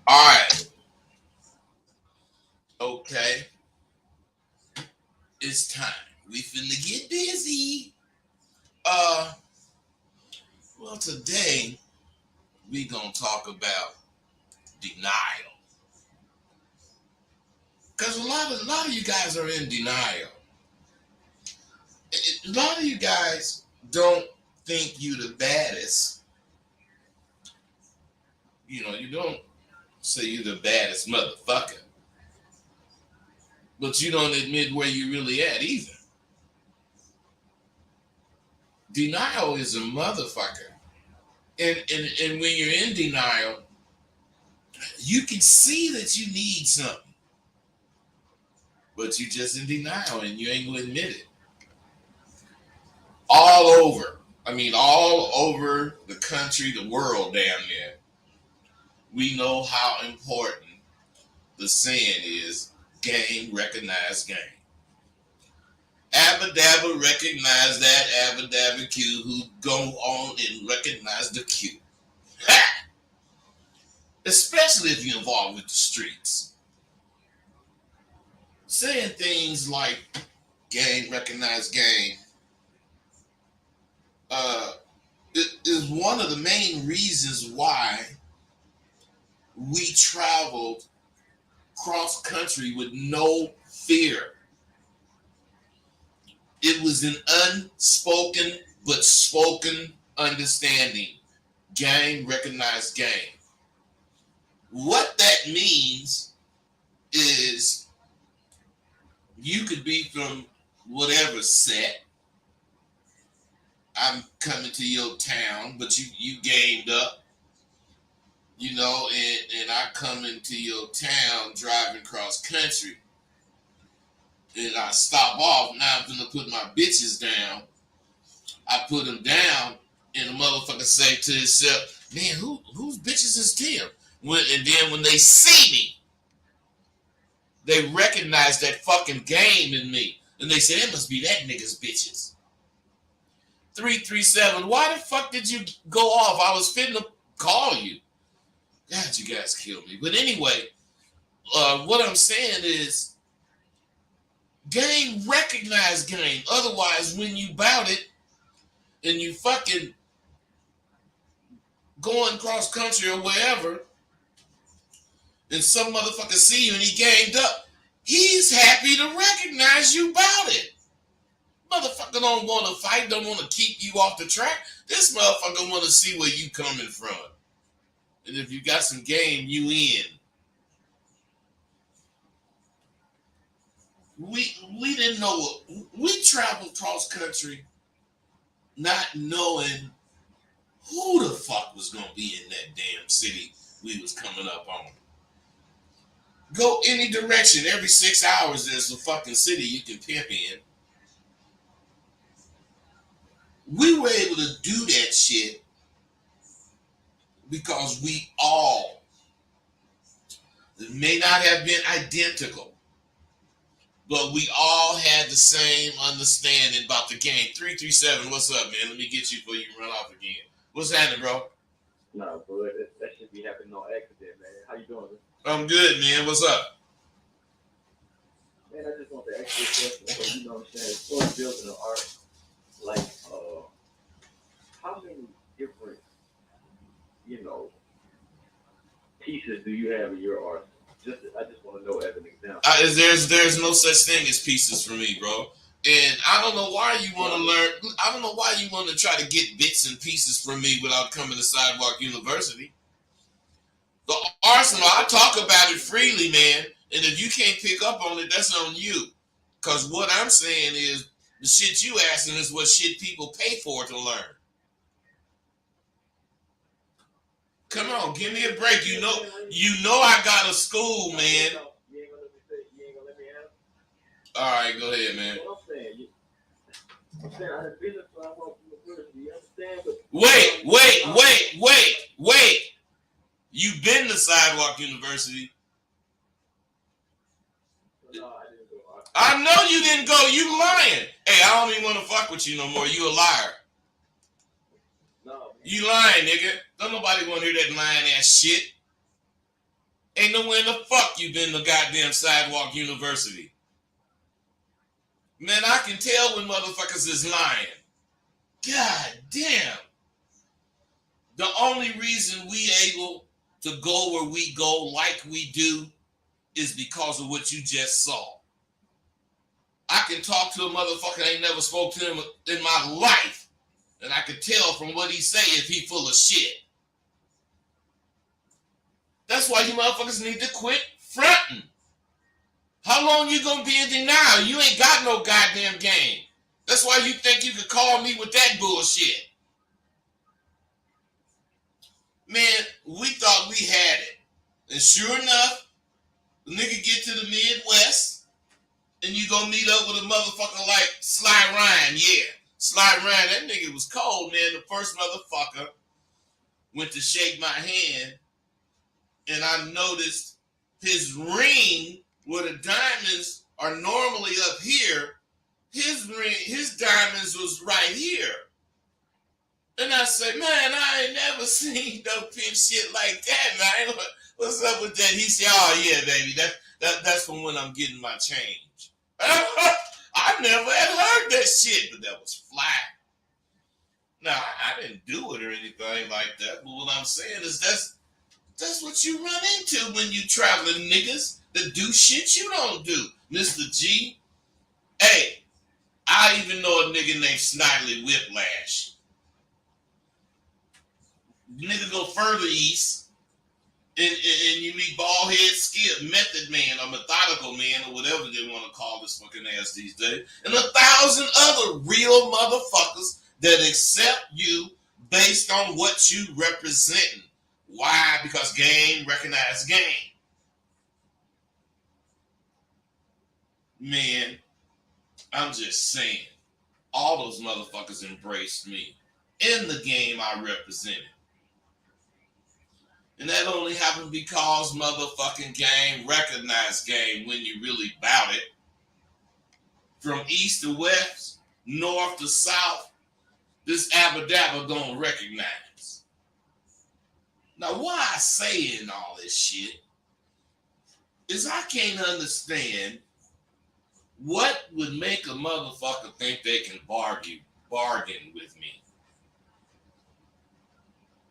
All right. Okay. It's time. We finna get busy. Uh, well, today we gonna talk about denial. Cause a lot of you guys are in denial. A lot of you guys don't think you the baddest. You know, you don't say you the baddest motherfucker, but you don't admit where you really at either. Denial is a motherfucker. And when you're in denial, you can see that you need something, but you just in denial and you ain't gonna admit it. All over. I mean, all over the country, the world, damn near. We know how important the saying is: game, recognize game. Abba Dabba recognize that Abba Dabba Q who go on and recognize the Q. Ha! Especially if you're involved with the streets. Saying things like game, recognize game, uh, it is one of the main reasons why we traveled cross country with no fear. It was an unspoken but spoken understanding. Gang, recognize gang. What that means is you could be from whatever set. I'm coming to your town, but you gamed up, you know, and I come into your town driving cross country. And I stop off. Now I'm gonna put my bitches down. I put them down, and the motherfucker say to himself, "Man, whose bitches is Tim?" And then when they see me, they recognize that fucking game in me, and they say, "It must be that nigga's bitches." 337. Why the fuck did you go off? I was fitting to call you. God, you guys killed me. But anyway, what I'm saying is, game recognize game. Otherwise, when you bout it and you fucking going cross country or wherever, and some motherfucker see you and he gamed up, he's happy to recognize you about it. Motherfucker don't want to fight, don't want to keep you off the track. This motherfucker want to see where you coming from. And if you got some game, you in. We didn't know what we traveled cross country not knowing who the fuck was gonna be in that damn city we was coming up on. Go any direction, every 6 hours there's a fucking city you can pimp in. We were able to do that shit because we all, it may not have been identical, but we all had the same understanding about the game. 337, what's up, man? Let me get you before you run off again. What's happening, bro? Nah, bro, that should be happening on accident, man. How you doing? I'm good, man. What's up? Man, I just want to ask you a question. So, you know what I'm saying? For building an art, like, how many different, you know, pieces do you have in your art? I just want to know as an example. There's no such thing as pieces for me, bro. And I don't know why you want to learn. I don't know why you want to try to get bits and pieces from me without coming to Sidewalk University. The arsenal, I talk about it freely, man. And if you can't pick up on it, that's on you. Because what I'm saying is the shit you asking is what shit people pay for to learn. Come on, give me a break. You know, You know I got a school, man. You ain't gonna let me say. You ain't gonna let me answer. All right, go ahead, man. What I'm saying, I'm saying I have been to Sidewalk University. You understand? But Wait. You've been to Sidewalk University. No, I didn't go. I know you didn't go. You lying. Hey, I don't even want to fuck with you no more. You a liar. No. Man. You lying, nigga. Don't nobody want to hear that lying ass shit. Ain't nowhere in the fuck you been to goddamn Sidewalk University. Man, I can tell when motherfuckers is lying. God damn. The only reason we able to go where we go like we do is because of what you just saw. I can talk to a motherfucker I ain't never spoke to him in my life, and I can tell from what he say if he full of shit. That's why you motherfuckers need to quit fronting. How long you gonna be in denial? You ain't got no goddamn game. That's why you think you could call me with that bullshit. Man, we thought we had it. And sure enough, the nigga get to the Midwest, and you gonna meet up with a motherfucker like Sly Ryan. Yeah, Sly Ryan, that nigga was cold, man. The first motherfucker went to shake my hand, and I noticed his ring, where the diamonds are normally up here, his ring, his diamonds was right here. And I said, man, I ain't never seen no pimp shit like that, man. What's up with that? He said, oh yeah, baby, that's from when I'm getting my change. I never had heard that shit, but that was fly. Now, I didn't do it or anything like that, but what I'm saying is that's what you run into when you traveling niggas that do shit you don't do. Mr. G, hey, I even know a nigga named Snidely Whiplash. Nigga go further east, and you meet Bald Head Skip, Method Man, or Methodical Man, or whatever they want to call this fucking ass these days, and 1,000 other real motherfuckers that accept you based on what you representing. Why? Because game recognize game. Man, I'm just saying, all those motherfuckers embraced me in the game I represented. And that only happened because motherfucking game recognized game when you really bout it. From east to west, north to south, this Abba Dabba don't recognize. Now, why I saying all this shit is I can't understand what would make a motherfucker think they can bargain with me.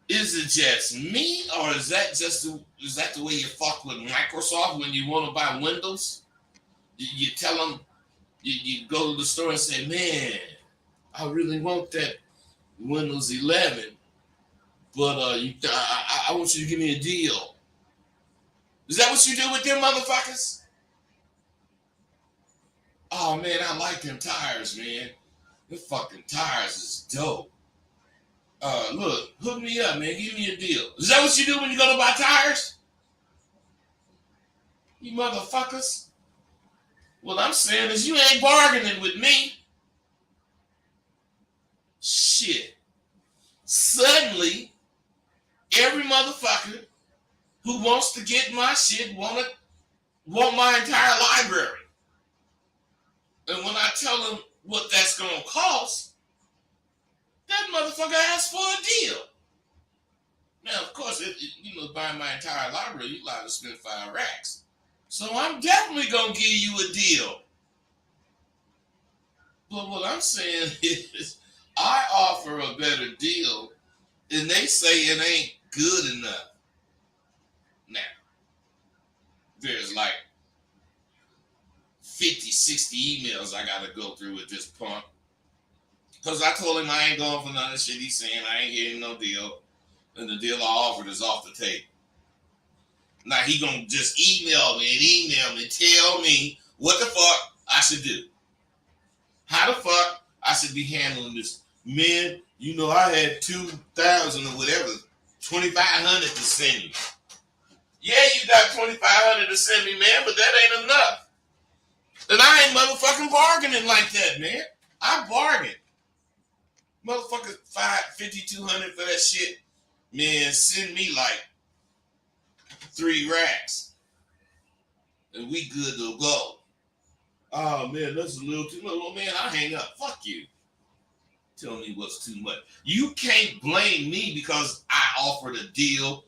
Is it just me, or is that the way you fuck with Microsoft when you want to buy Windows? You tell them, you go to the store and say, man, I really want that Windows 11, but I want you to give me a deal. Is that what you do with them motherfuckers? Oh man, I like them tires, man. Them fucking tires is dope. Look, hook me up, man. Give me a deal. Is that what you do when you go to buy tires? You motherfuckers. What I'm saying is you ain't bargaining with me. Shit. Suddenly, every motherfucker who wants to get my shit want my entire library. And when I tell them what that's going to cost, that motherfucker asks for a deal. Now, of course, buying my entire library, you liable to spend 5 racks. So I'm definitely going to give you a deal. But what I'm saying is, I offer a better deal, and they say it ain't good enough. Now, there's like 50, 60 emails I got to go through with this punk. Because I told him I ain't going for none of the shit he's saying. I ain't getting no deal. And the deal I offered is off the table. Now he gonna just email me and tell me what the fuck I should do. How the fuck I should be handling this. Man, I had 2,000 or whatever, 2,500 to send you. Yeah, you got 2,500 to send me, man, but that ain't enough. And I ain't motherfucking bargaining like that, man. I bargain. Motherfucker, 5,200 for that shit. Man, send me like 3 racks. And we good to go. Oh man, that's a little too much. Well, man, I hang up. Fuck you. Tell me what's too much. You can't blame me because I offered a deal.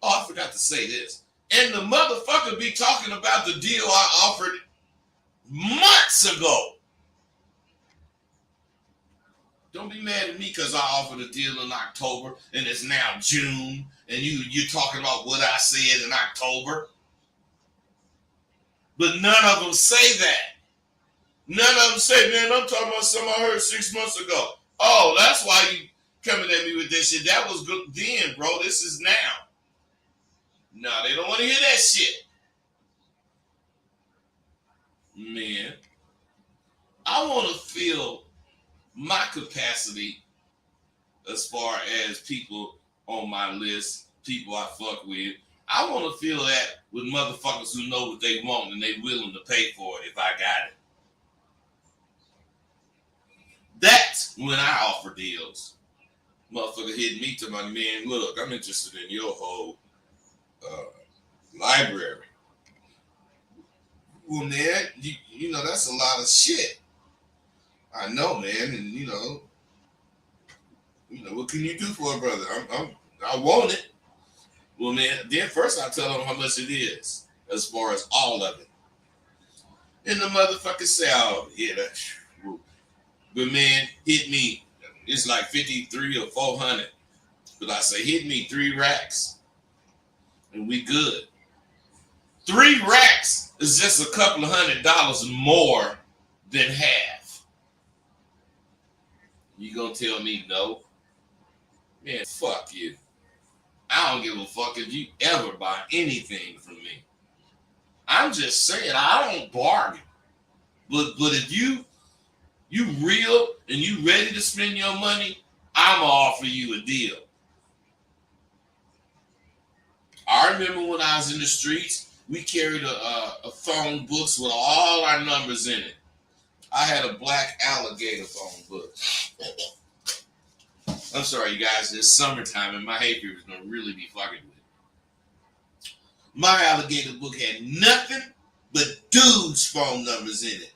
Oh, I forgot to say this. And the motherfucker be talking about the deal I offered months ago. Don't be mad at me because I offered a deal in October and it's now June and you're talking about what I said in October. But none of them say that. None of them say, man, I'm talking about something I heard 6 months ago. Oh, that's why you coming at me with this shit. That was good then, bro. This is now. No, they don't want to hear that shit. Man, I want to feel my capacity as far as people on my list, people I fuck with. I want to feel that with motherfuckers who know what they want and they willing to pay for it if I got it. That's when I offer deals. Motherfucker hitting me to my man, look, I'm interested in your whole library. Well, man, you know, that's a lot of shit. I know, man, and you know, what can you do for a brother? I want it. Well, man, then first I tell them how much it is, as far as all of it. And the motherfucker say, oh, yeah, that's true. But man, hit me. It's like 53 or 400. But I say, hit me 3 racks. And we good. 3 racks is just a couple of $100 more than half. You gonna tell me no? Man, fuck you. I don't give a fuck if you ever buy anything from me. I'm just saying, I don't bargain. But if you real and you ready to spend your money, I'm gonna offer you a deal. I remember when I was in the streets, we carried a phone books with all our numbers in it. I had a black alligator phone book. I'm sorry, you guys, it's summertime and my hay fever is gonna really be fucking with it. My alligator book had nothing but dudes' phone numbers in it.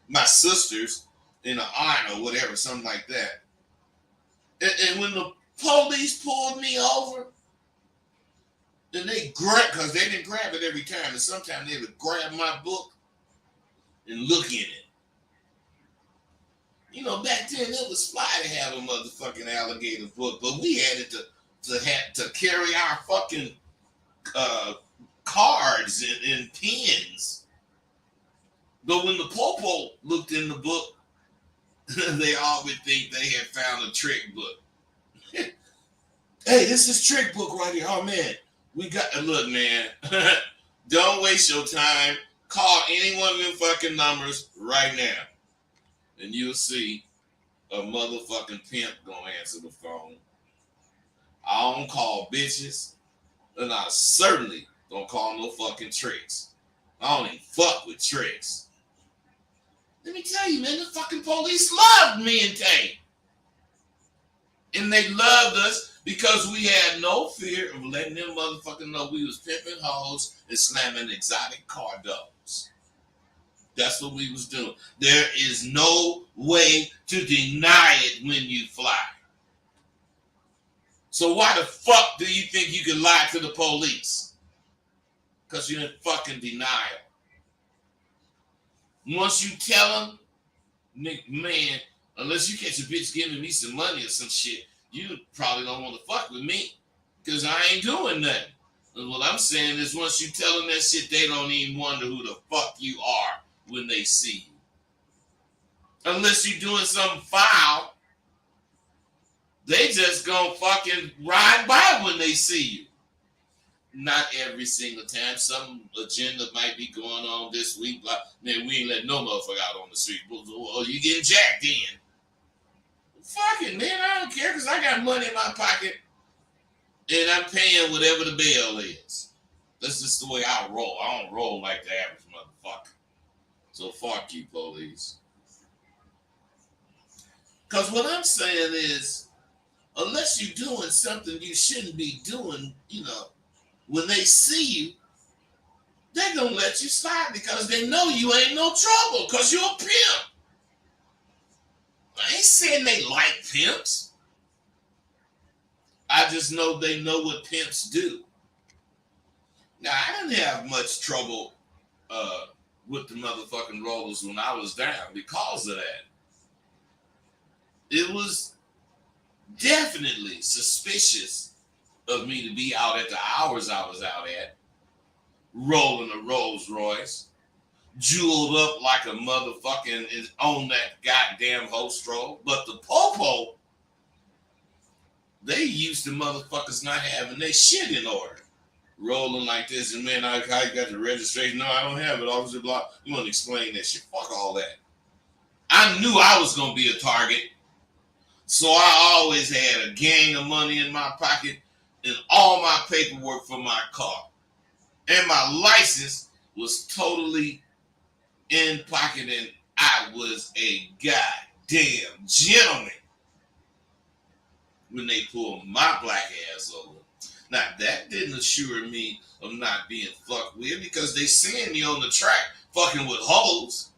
My sisters and an aunt or whatever, something like that. And when the police pulled me over, and they grabbed, because they didn't grab it every time, and sometimes they would grab my book and look in it. You know, back then it was fly to have a motherfucking alligator book, but we had it to carry our fucking cards and pens. But when the popo looked in the book, they all would think they had found a trick book. Hey, this is trick book right here. Oh man, we got look, man. Don't waste your time. Call any one of them fucking numbers right now. And you'll see a motherfucking pimp gonna answer the phone. I don't call bitches, and I certainly don't call no fucking tricks. I don't even fuck with tricks. Let me tell you, man, the fucking police loved me and Tay. And they loved us because we had no fear of letting them motherfucking know we was pimping hoes and slamming exotic car doors. That's what we was doing. There is no way to deny it when you fly. So why the fuck do you think you can lie to the police? Because you're in fucking denial. Once you tell them, man, unless you catch a bitch giving me some money or some shit, you probably don't want to fuck with me because I ain't doing nothing. And what I'm saying is once you tell them that shit, they don't even wonder who the fuck you are when they see you. Unless you're doing something foul, they just gonna fucking ride by when they see you. Not every single time. Some agenda might be going on this week. Like, man, we ain't letting no motherfucker out on the street. Well, you getting jacked in. Fuck it, man. I don't care because I got money in my pocket and I'm paying whatever the bail is. That's just the way I roll. I don't roll like the average motherfucker. So fuck you, police. Because what I'm saying is, unless you're doing something you shouldn't be doing, when they see you, they're going to let you slide because they know you ain't no trouble because you're a pimp. I ain't saying they like pimps. I just know they know what pimps do. Now, I didn't have much trouble with the motherfucking rollers when I was down because of that. It was definitely suspicious of me to be out at the hours I was out at, rolling a Rolls Royce, jeweled up like a motherfucking on that goddamn host roll. But the popo, they used to motherfuckers not having their shit in order. Rolling like this, and man, I got the registration. No, I don't have it. Officer Block, you want to explain that shit? Fuck all that. I knew I was gonna be a target, so I always had a gang of money in my pocket and all my paperwork for my car, and my license was totally in pocket, and I was a goddamn gentleman when they pulled my black ass over. Now, that didn't assure me of not being fucked with because they seen me on the track fucking with hoes.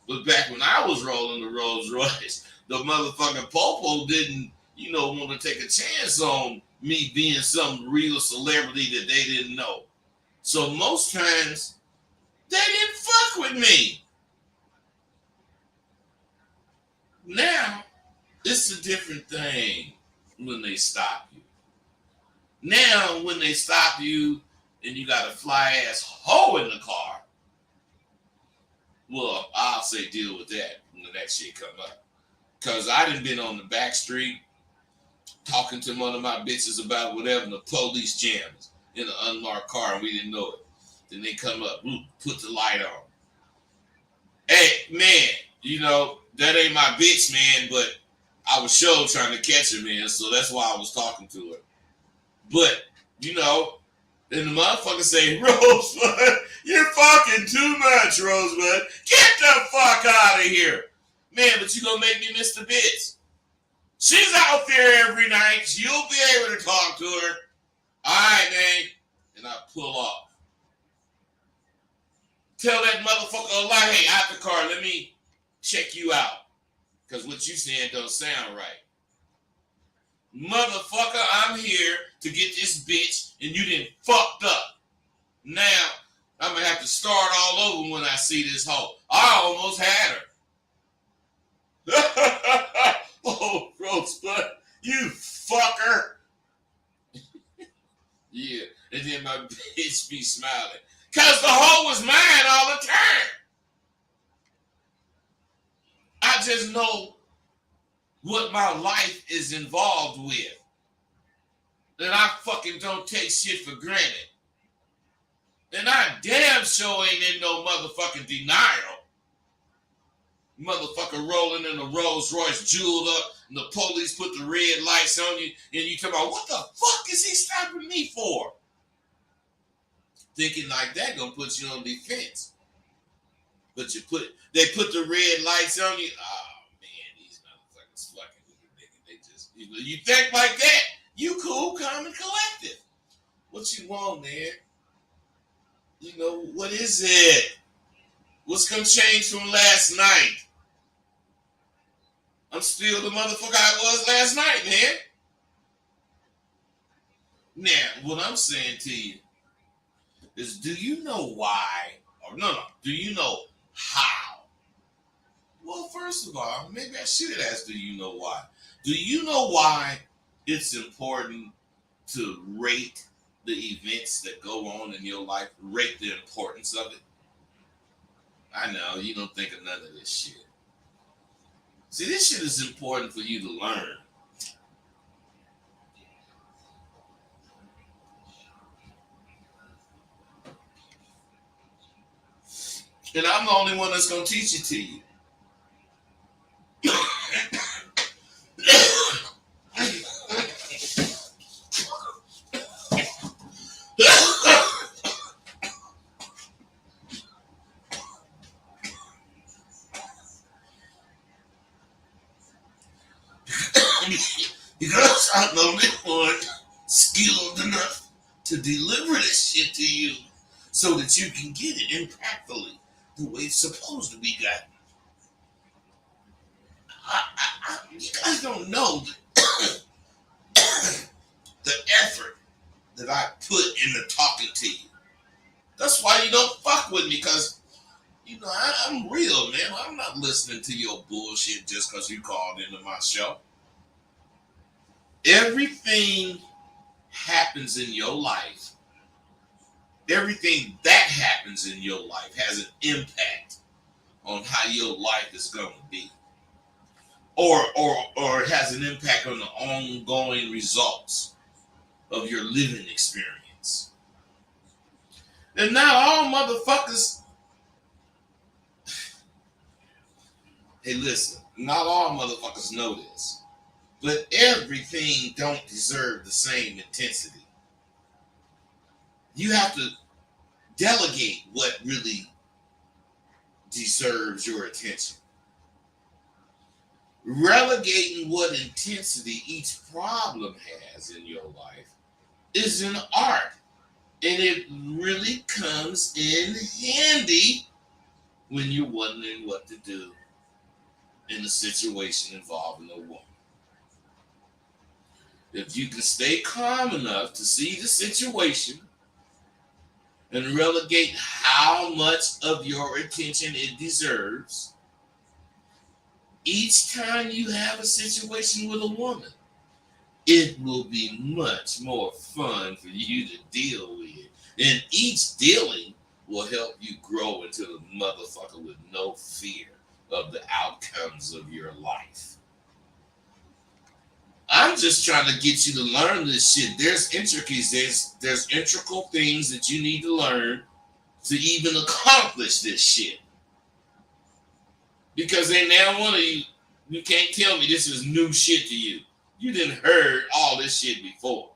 But back when I was rolling the Rolls Royce, the motherfucking popo didn't, want to take a chance on me being some real celebrity that they didn't know. So most times, they didn't fuck with me. Now, it's a different thing when they stop you. Now, when they stop you and you got a fly ass hoe in the car, well, I'll say deal with that when that shit come up. Because I done been on the back street talking to one of my bitches about whatever, and the police jams in an unmarked car and we didn't know it. Then they come up, put the light on. Hey, man, that ain't my bitch, man, but I was sure trying to catch her, man, so that's why I was talking to her. But, then the motherfucker say, Rosebud, you're fucking too much, Rosebud. Get the fuck out of here. Man, but you gonna make me miss the bitch. She's out there every night. You'll be able to talk to her. All right, man. And I pull off. Tell that motherfucker a lie. Hey, out the car. Let me check you out. Because what you saying don't sound right. Motherfucker, I'm here to get this bitch, and you done fucked up. Now, I'm going to have to start all over when I see this hoe. I almost had her. Oh, Rosebud, you fucker. Yeah, and then my bitch be smiling. Because the hoe was mine all the time. I just know what my life is involved with. And I fucking don't take shit for granted. And I damn sure ain't in no motherfucking denial. Motherfucker rolling in a Rolls Royce jeweled up, and the police put the red lights on you, and you talk about, what the fuck is he stopping me for? Thinking like that gonna put you on defense. But they put the red lights on you. Oh man, these motherfuckers fucking with the nigga. They just, you think like that, you cool, calm, and collective. What you want, man? What is it? What's gonna change from last night? I'm still the motherfucker I was last night, man. Now, what I'm saying to you is, do you know why? Or no, do you know how? Well, first of all, maybe I should ask, do you know why? Do you know why it's important to rate the events that go on in your life? Rate the importance of it? I know, you don't think of none of this shit. See, this shit is important for you to learn. And I'm the only one that's going to teach it to you. to deliver this shit to you so that you can get it impactfully the way it's supposed to be gotten. You guys don't know the effort that I put into talking to you. That's why you don't fuck with me, because I'm real, man. I'm not listening to your bullshit just because you called into my show. Everything happens in your life. Everything that happens in your life has an impact on how your life is going to be. Or it has an impact on the ongoing results of your living experience. And not all motherfuckers. Hey, listen, not all motherfuckers know this, but everything don't deserve the same intensity. You have to delegate what really deserves your attention. Relegating what intensity each problem has in your life is an art, and it really comes in handy when you're wondering what to do in a situation involving a woman. If you can stay calm enough to see the situation and relegate how much of your attention it deserves, each time you have a situation with a woman, it will be much more fun for you to deal with. And each dealing will help you grow into the motherfucker with no fear of the outcomes of your life. I'm just trying to get you to learn this shit. There's intricacies, there's integral things that you need to learn to even accomplish this shit. Because ain't now one of you can't tell me this is new shit to you. You didn't heard all this shit before.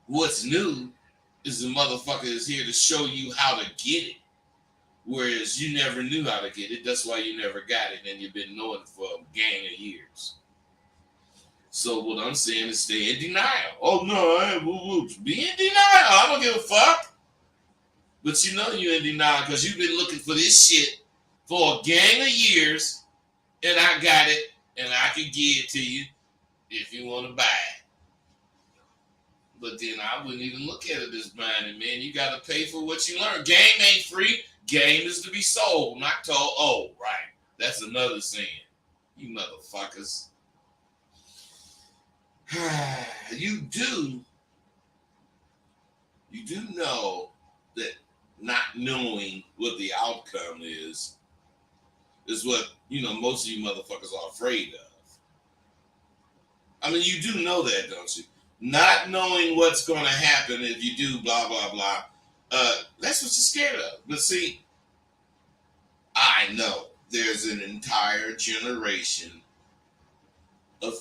What's new is the motherfucker is here to show you how to get it. Whereas you never knew how to get it. That's why you never got it, and you've been knowing it for a gang of years. So what I'm saying is stay in denial. Oh no, I ain't be in denial. I don't give a fuck. But you know you're in denial because you've been looking for this shit for a gang of years, and I got it, and I can give it to you if you want to buy it. But then I wouldn't even look at it as buying it, man. You got to pay for what you learn. Game ain't free. Game is to be sold, not told. Oh, right. That's another saying. You motherfuckers. You do know that not knowing what the outcome is what, most of you motherfuckers are afraid of. I mean, you do know that, don't you? Not knowing what's going to happen if you do blah, blah, blah. That's what you're scared of. But see, I know there's an entire generation of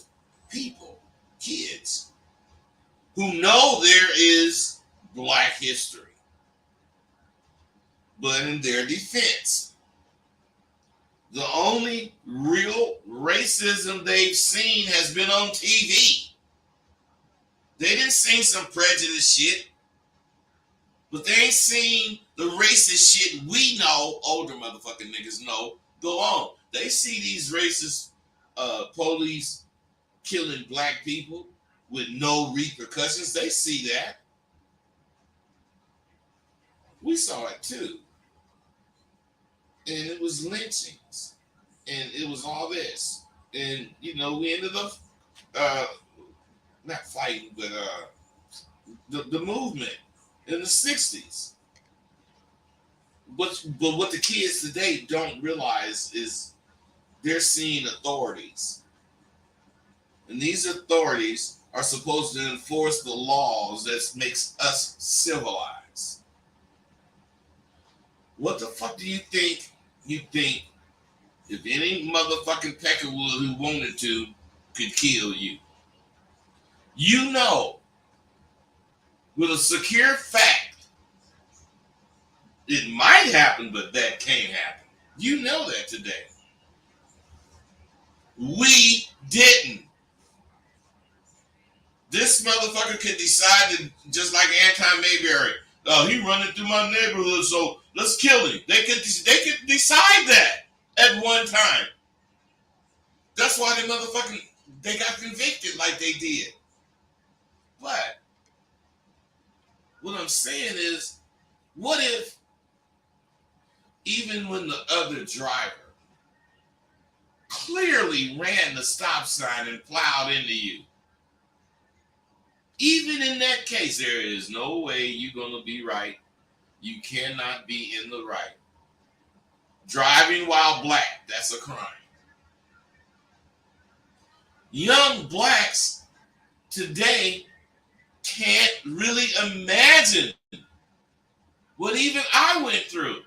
people, kids, who know there is Black history. But in their defense, the only real racism they've seen has been on TV. They didn't see some prejudice shit, but they ain't seen the racist shit we know, older motherfucking niggas know, go on. They see these racist police killing Black people with no repercussions. They see that. We saw it too. And it was lynchings. And it was all this. And, we ended up not fighting, but the movement in the 60s. But what the kids today don't realize is they're seeing authorities. And these authorities are supposed to enforce the laws that makes us civilized. What the fuck do you think if any motherfucking peckerwood who wanted to could kill you? With a secure fact, it might happen, but that can't happen. You know that today. We didn't. This motherfucker could decide to, just like Anton Mayberry, he running through my neighborhood, so let's kill him. They could decide that at one time. That's why they got convicted like they did. But what I'm saying is, what if even when the other driver clearly ran the stop sign and plowed into you, even in that case, there is no way you're going to be right. You cannot be in the right. Driving while black, that's a crime. Young blacks today can't really imagine what even I went through.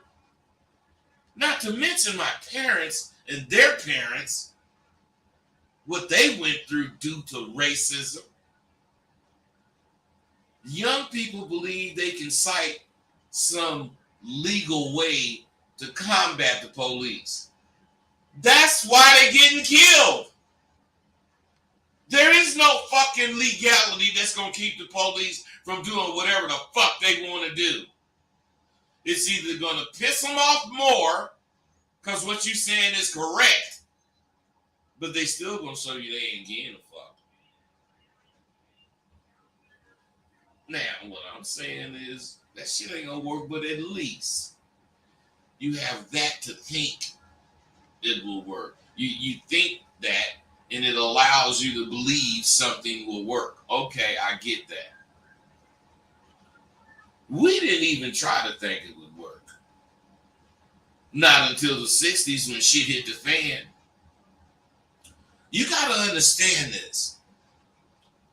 Not to mention my parents and their parents, what they went through due to racism. Young people believe they can cite some legal way to combat the police. That's why they're getting killed. There is no fucking legality that's going to keep the police from doing whatever the fuck they want to do. It's either going to piss them off more because what you're saying is correct, but they still going to show you they ain't getting a fuck. Now, what I'm saying is that shit ain't going to work, but at least you have that to think it will work. You think that, and it allows you to believe something will work. Okay, I get that. We didn't even try to think it would work. Not until the 60s when shit hit the fan. You got to understand this.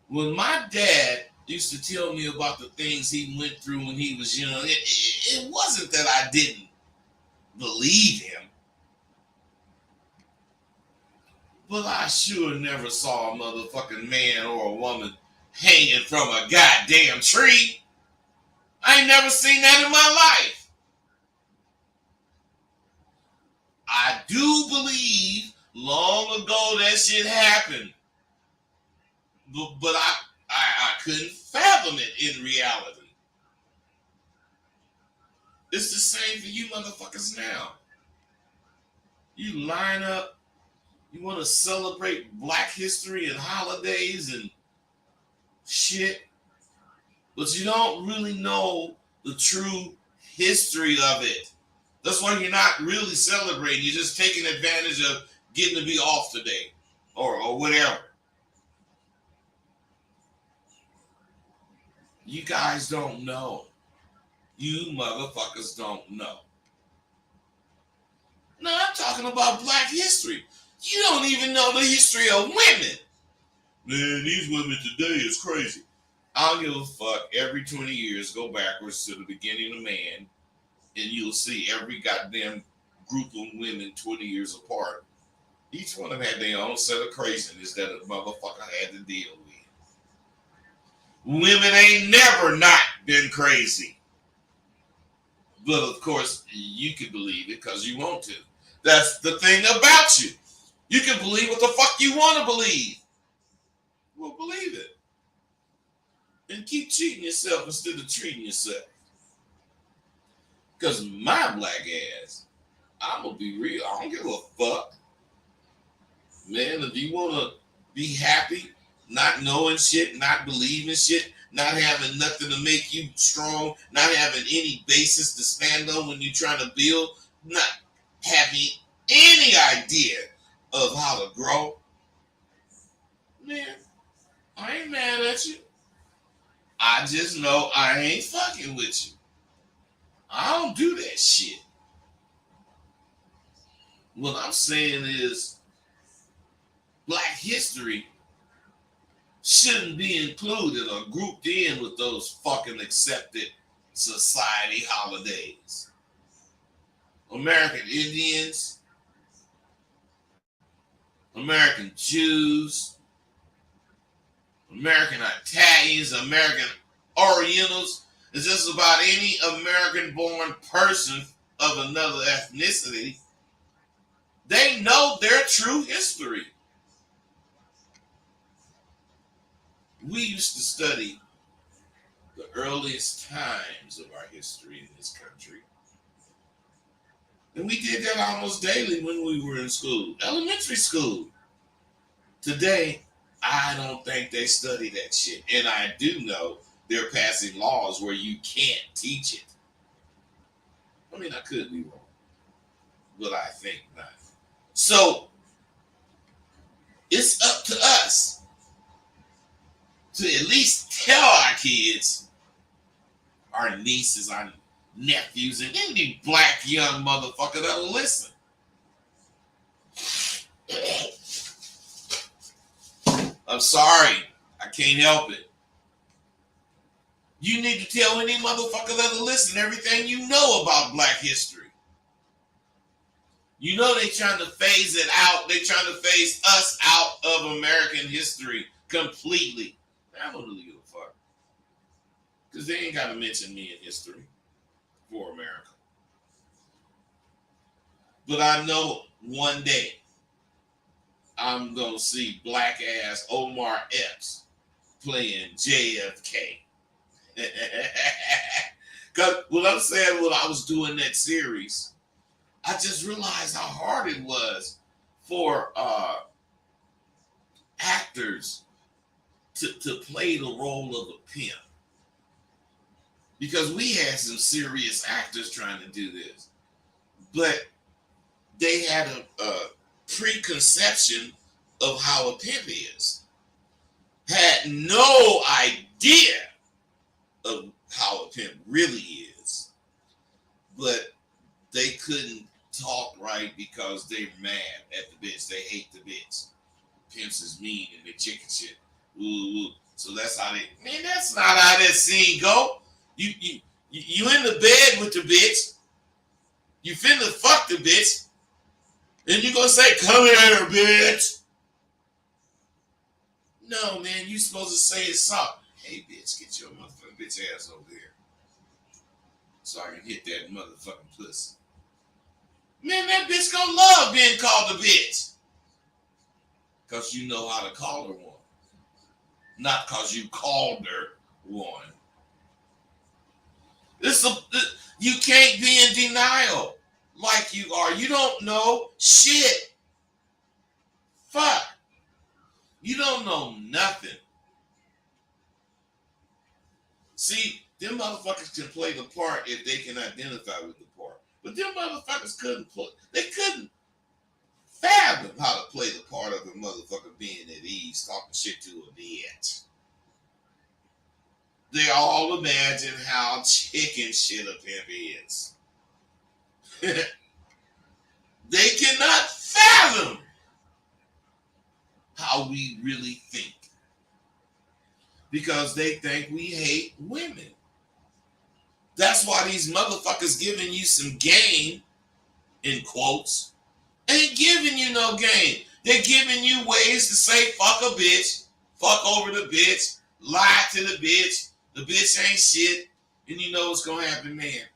When my dad used to tell me about the things he went through when he was young, it wasn't that I didn't believe him. But I sure never saw a motherfucking man or a woman hanging from a goddamn tree. I ain't never seen that in my life. I do believe long ago that shit happened. But I couldn't fathom it in reality. It's the same for you motherfuckers now. You line up. You want to celebrate Black history and holidays and shit, but you don't really know the true history of it. That's why you're not really celebrating. You're just taking advantage of getting to be off today or whatever. You guys don't know. You motherfuckers don't know. No, I'm talking about Black history. You don't even know the history of women. Man, these women today is crazy. I don't give a fuck. Every 20 years, go backwards to the beginning of man, and you'll see every goddamn group of women 20 years apart. Each one of them had their own set of craziness that a motherfucker had to deal with. Women ain't never not been crazy. But of course, you can believe it because you want to. That's the thing about you. You can believe what the fuck you want to believe. Well, believe it. And keep cheating yourself instead of treating yourself. Because my black ass, I'm going to be real. I don't give a fuck. Man, if you want to be happy, not knowing shit, not believing shit, not having nothing to make you strong, not having any basis to stand on when you're trying to build, not having any idea of how to grow, man, I ain't mad at you. I just know I ain't fucking with you. I don't do that shit. What I'm saying is Black history shouldn't be included or grouped in with those fucking accepted society holidays. American Indians, American Jews, American Italians, American Orientals, and just about any American-born person of another ethnicity, they know their true history. we used to study the earliest times of our history in this country. And we did that almost daily when we were in school, elementary school. Today, I don't think they study that shit. And I do know they're passing laws where you can't teach it. I mean, I could be wrong, but I think not. So, it's up to us to at least tell our kids, our nieces, our nephews, and any black young motherfucker that'll listen. I'm sorry. I can't help it. You need to tell any motherfucker that'll listen everything you know about black history. You know they trying to phase it out. They trying to phase us out of American history completely. I don't really give a fuck. Because they ain't got to mention me in history for America. But I know one day I'm going to see black ass Omar Epps playing JFK. Because what I'm saying, when I was doing that series, I just realized how hard it was for actors to play the role of a pimp. Because we had some serious actors trying to do this. But they had a preconception of how a pimp is. Had no idea of how a pimp really is. But they couldn't talk right because they're mad at the bitch. They hate the bitch. Pimps is mean and they chicken shit. Ooh. So that's how they. Man, that's not how that scene go. You in the bed with the bitch. You finna fuck the bitch. And you gonna say, "Come here, bitch." No, man. You supposed to say it soft. Hey, bitch, get your motherfucking bitch ass over here, so I can hit that motherfucking pussy. Man, that bitch gonna love being called a bitch. Because you know how to call her one. Not because you called her one. You can't be in denial like you are. You don't know shit. Fuck. You don't know nothing. See, them motherfuckers can play the part if they can identify with the part. But them motherfuckers couldn't play. They couldn't fathom how to play the part of a motherfucker being at ease, talking shit to a bitch. They all imagine how chicken shit a pimp is. They cannot fathom how we really think. Because they think we hate women. That's why these motherfuckers giving you some game, in quotes, ain't giving you no game. They're giving you ways to say fuck a bitch, fuck over the bitch, lie to the bitch ain't shit, and you know what's gonna happen, man.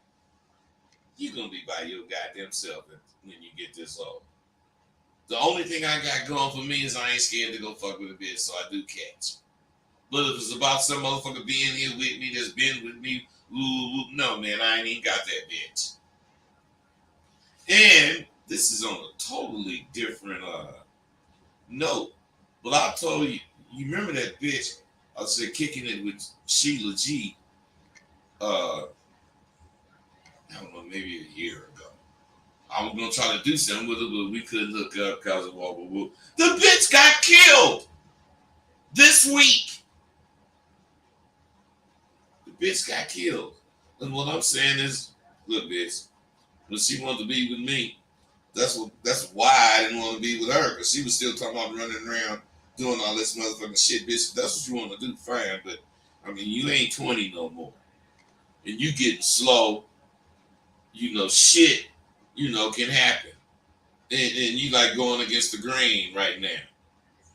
You're gonna be by your goddamn self when you get this old. The only thing I got going for me is I ain't scared to go fuck with a bitch, so I do catch. But if it's about some motherfucker being here with me, that's been with me, no, man, I ain't even got that bitch. And this is on a totally different note. But I told you, you remember that bitch, I said kicking it with Sheila G, I don't know, maybe a year ago. I was going to try to do something with her, but we couldn't hook up because of all the. The bitch got killed this week. The bitch got killed. And what I'm saying is, look, bitch, when she wanted to be with me, that's why I didn't want to be with her, because she was still talking about running around doing all this motherfucking shit, bitch. If that's what you want to do, fine. But I mean, you ain't 20 no more, and you getting slow. You know, shit, can happen, and you like going against the grain right now.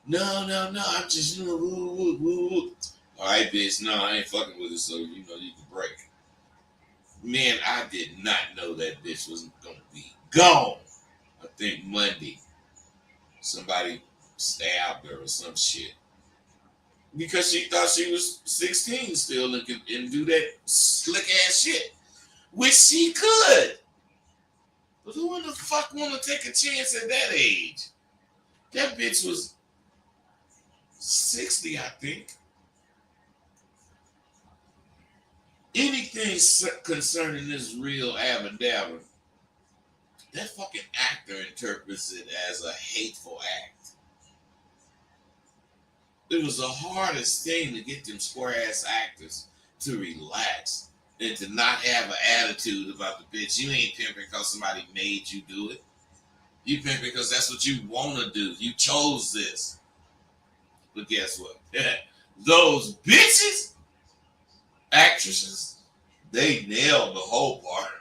No, I'm just woo. All right, bitch. No, I ain't fucking with it, so you can break. Man, I did not know that bitch was gonna be gone. I think Monday, somebody stabbed her or some shit. because she thought she was 16 still and do that slick ass shit, which she could. But who in the fuck want to take a chance at that age? That bitch was 60, I think. Anything concerning this real Abadabba, that fucking actor interprets it as a hateful act. It was the hardest thing to get them square ass actors to relax and to not have an attitude about the bitch. You ain't pimping because somebody made you do it. You pimping because that's what you want to do. You chose this. But guess what? Those bitches, actresses, they nailed the whole part.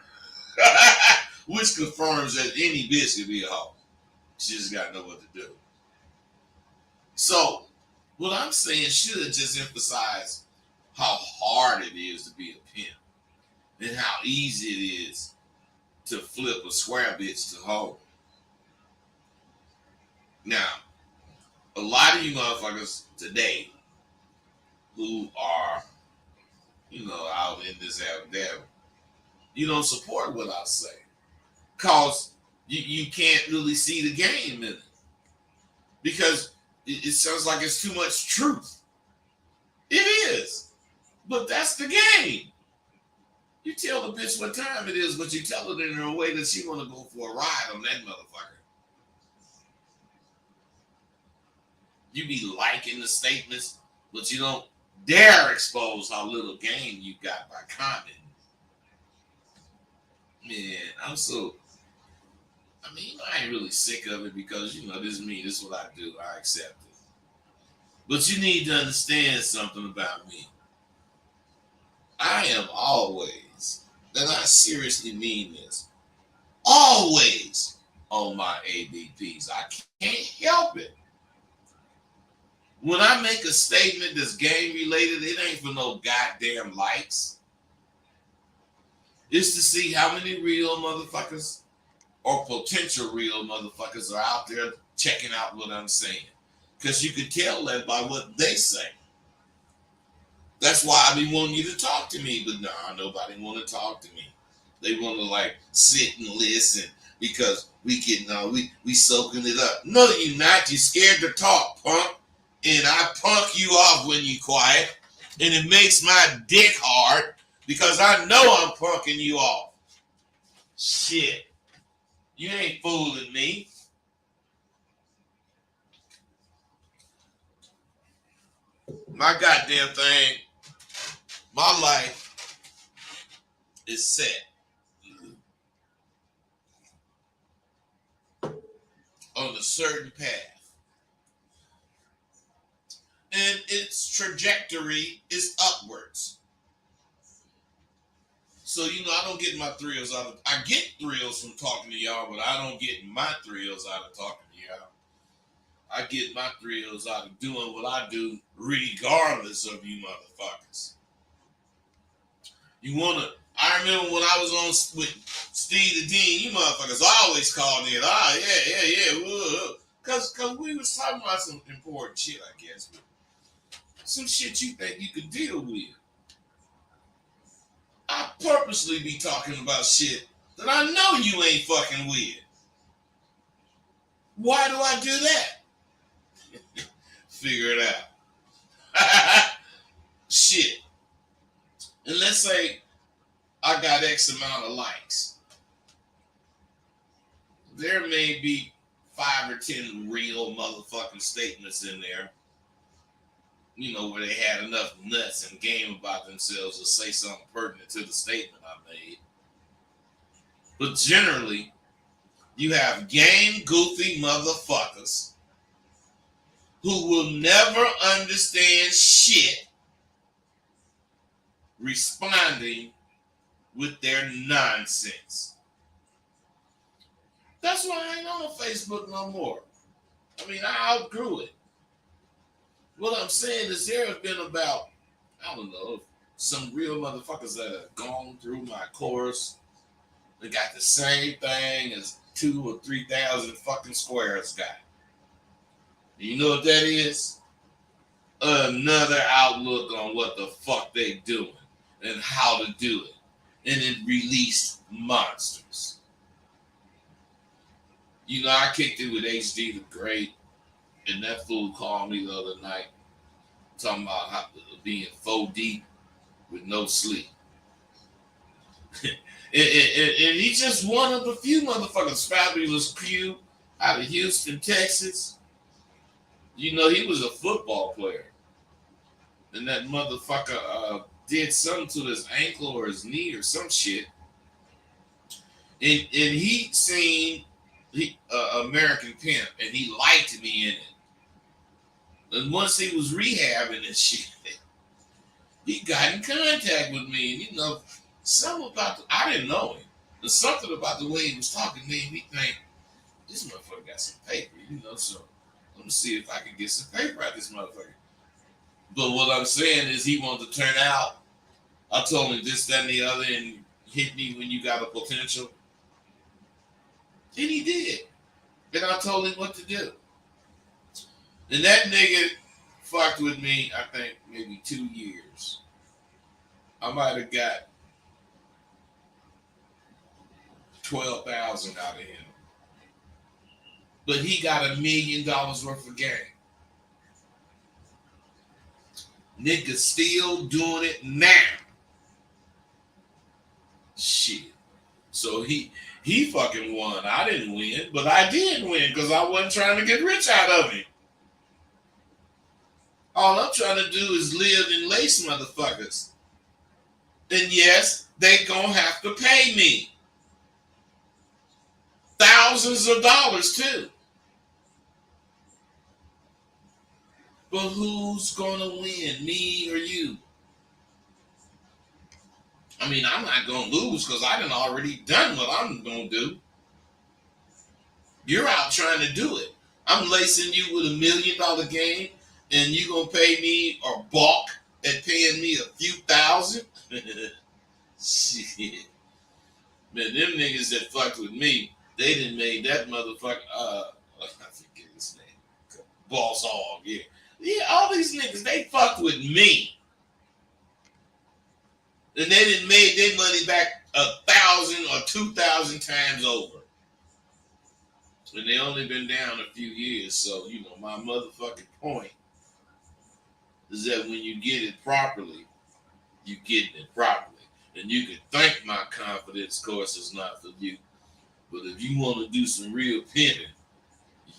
Which confirms that any bitch can be a hoe. She just got to know what to do. So, what I'm saying should just emphasize how hard it is to be a pimp and how easy it is to flip a square bitch to hoe. Now, a lot of you motherfuckers today who are, out in this Alabama, you don't support what I say. Because you can't really see the game in it. Because it sounds like it's too much truth. It is. But that's the game. You tell the bitch what time it is, but you tell it in a way that she want to go for a ride on that motherfucker. You be liking the statements, but you don't dare expose how little game you got by commenting. Man, I ain't really sick of it because, this is me. This is what I do. I accept it. But you need to understand something about me. I am always, and I seriously mean this, always on my ABPs. I can't help it. When I make a statement that's game related, it ain't for no goddamn likes. It's to see how many real motherfuckers or potential real motherfuckers are out there checking out what I'm saying. Because you can tell that by what they say. That's why I be wanting you to talk to me, but nah, nobody want to talk to me. They want to sit and listen because we soaking it up. No, you not. You scared to talk, punk. And I punk you off when you quiet. And it makes my dick hard because I know I'm punking you off. Shit. You ain't fooling me. My goddamn thing, my life is set on a certain path. And its trajectory is upwards. So, I don't get my thrills out of, I get thrills from talking to y'all, but I don't get my thrills out of talking to y'all. I get my thrills out of doing what I do regardless of you motherfuckers. I remember when I was on with Steve the Dean, you motherfuckers always called in. Yeah. Because we was talking about some important shit, I guess. But some shit you think you could deal with. I purposely be talking about shit that I know you ain't fucking with. Why do I do that? Figure it out. Shit. And let's say I got X amount of likes. There may be 5 or 10 real motherfucking statements in there. Where they had enough nuts and game about themselves to say something pertinent to the statement I made. But generally, you have game goofy motherfuckers who will never understand shit responding with their nonsense. That's why I ain't on Facebook no more. I outgrew it. What I'm saying is there have been about, some real motherfuckers that have gone through my course. They got the same thing as 2,000 or 3,000 fucking squares got. You know what that is? another outlook on what the fuck they doing and how to do it. And it released monsters. You know, I kicked it with HD the Great, and that fool called me the other night talking about how being 4 deep with no sleep. and he's just one of the few motherfuckers. Fabulous Q out of Houston, Texas. You know, he was a football player. And that motherfucker did something to his ankle or his knee or some shit. And he seen American Pimp, and he liked me in it. And once he was rehabbing and shit, he got in contact with me. And you know, something about I didn't know him. There's something about the way he was talking made me think, this motherfucker got some paper, you know, so let me see if I can get some paper out of this motherfucker. But what I'm saying is he wanted to turn out. I told him this, that, and the other, and hit me when you got a potential. And he did. And I told him what to do. And that nigga fucked with me, I think, maybe 2 years. I might have got 12,000 out of him. But he got $1 million worth of game. Nigga still doing it now. Shit. So he fucking won. I didn't win, but I did win because I wasn't trying to get rich out of him. All I'm trying to do is live and lace motherfuckers. And yes, they gonna have to pay me. Thousands of dollars too. But who's gonna win, me or you? I mean, I'm not gonna lose because I done already done what I'm gonna do. You're out trying to do it. I'm lacing you with $1 million game, and you gonna pay me or balk at paying me a few thousand? Shit. Man, them niggas that fucked with me, they done made that motherfucker, I forget his name. Boss Hog, yeah. Yeah, all these niggas, they fucked with me. And they done made their money back 1,000 or 2,000 times over. And they only been down a few years, so, you know, my motherfucking point is that when you get it properly, you getting it properly. And you can thank my confidence course is not for you. But if you want to do some real pimping,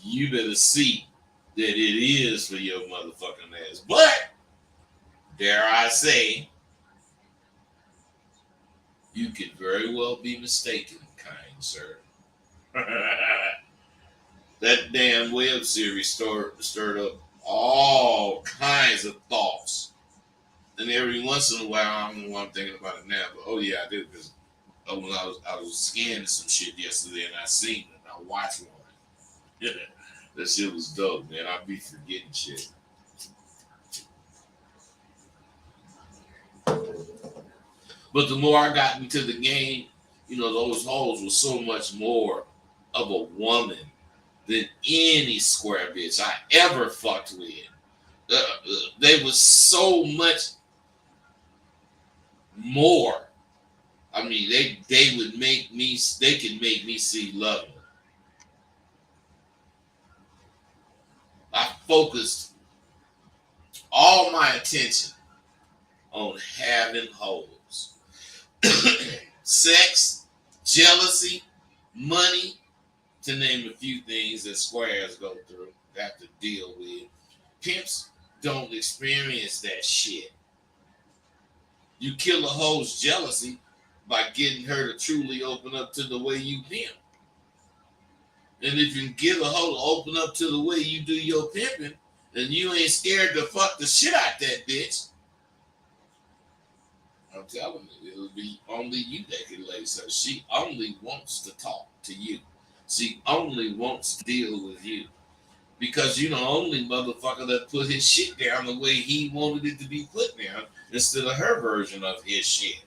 you better see that it is for your motherfucking ass. But, dare I say, you could very well be mistaken, kind sir. That damn web series stirred up all kinds of thoughts. And every once in a while, I don't know why I'm thinking about it now, but oh yeah, I did, because when I was scanning some shit yesterday and I seen it, and I watched one. Yeah, that shit was dope, man. I be forgetting shit. But the more I got into the game, you know, those hoes were so much more of a woman than any square bitch I ever fucked with. They was so much more. I mean, they would make me. They could make me see love. I focused all my attention on having hoes. Sex, jealousy, money, to name a few things that squares go through, have to deal with. Pimps don't experience that shit. You kill a hoe's jealousy by getting her to truly open up to the way you pimp. And if you can get a hoe to open up to the way you do your pimping, and you ain't scared to fuck the shit out that bitch, I'm telling you, it'll be only you that can lace her. She only wants to talk to you. She only wants to deal with you. Because you're the only motherfucker that put his shit down the way he wanted it to be put down instead of her version of his shit.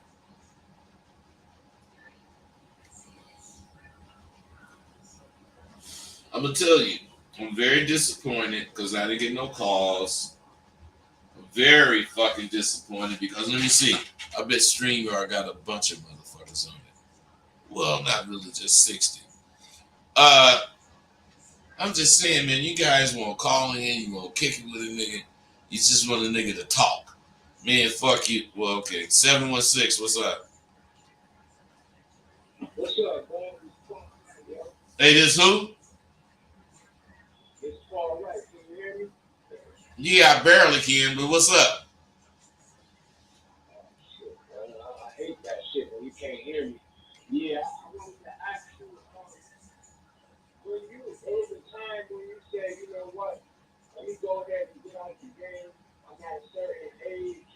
I'm going to tell you, I'm very disappointed because I didn't get no calls. very fucking disappointed because let me see. I bet StreamYard got a bunch of motherfuckers on it. Well, not really, just 60. I'm just saying, man, you guys want to call in, you want to kick it with a nigga. You just want a nigga to talk. Man, fuck you. Well, okay. 716, what's up? What's up, boy? Hey, this who? It's Paul Wright. Can you hear me? Yeah, I barely can, but what's up? Shit, man. I hate that shit when you can't hear me. Yeah, I wanted to ask you, there was a time when you said, you know what, let me go ahead and get out the game. I'm at a certain age.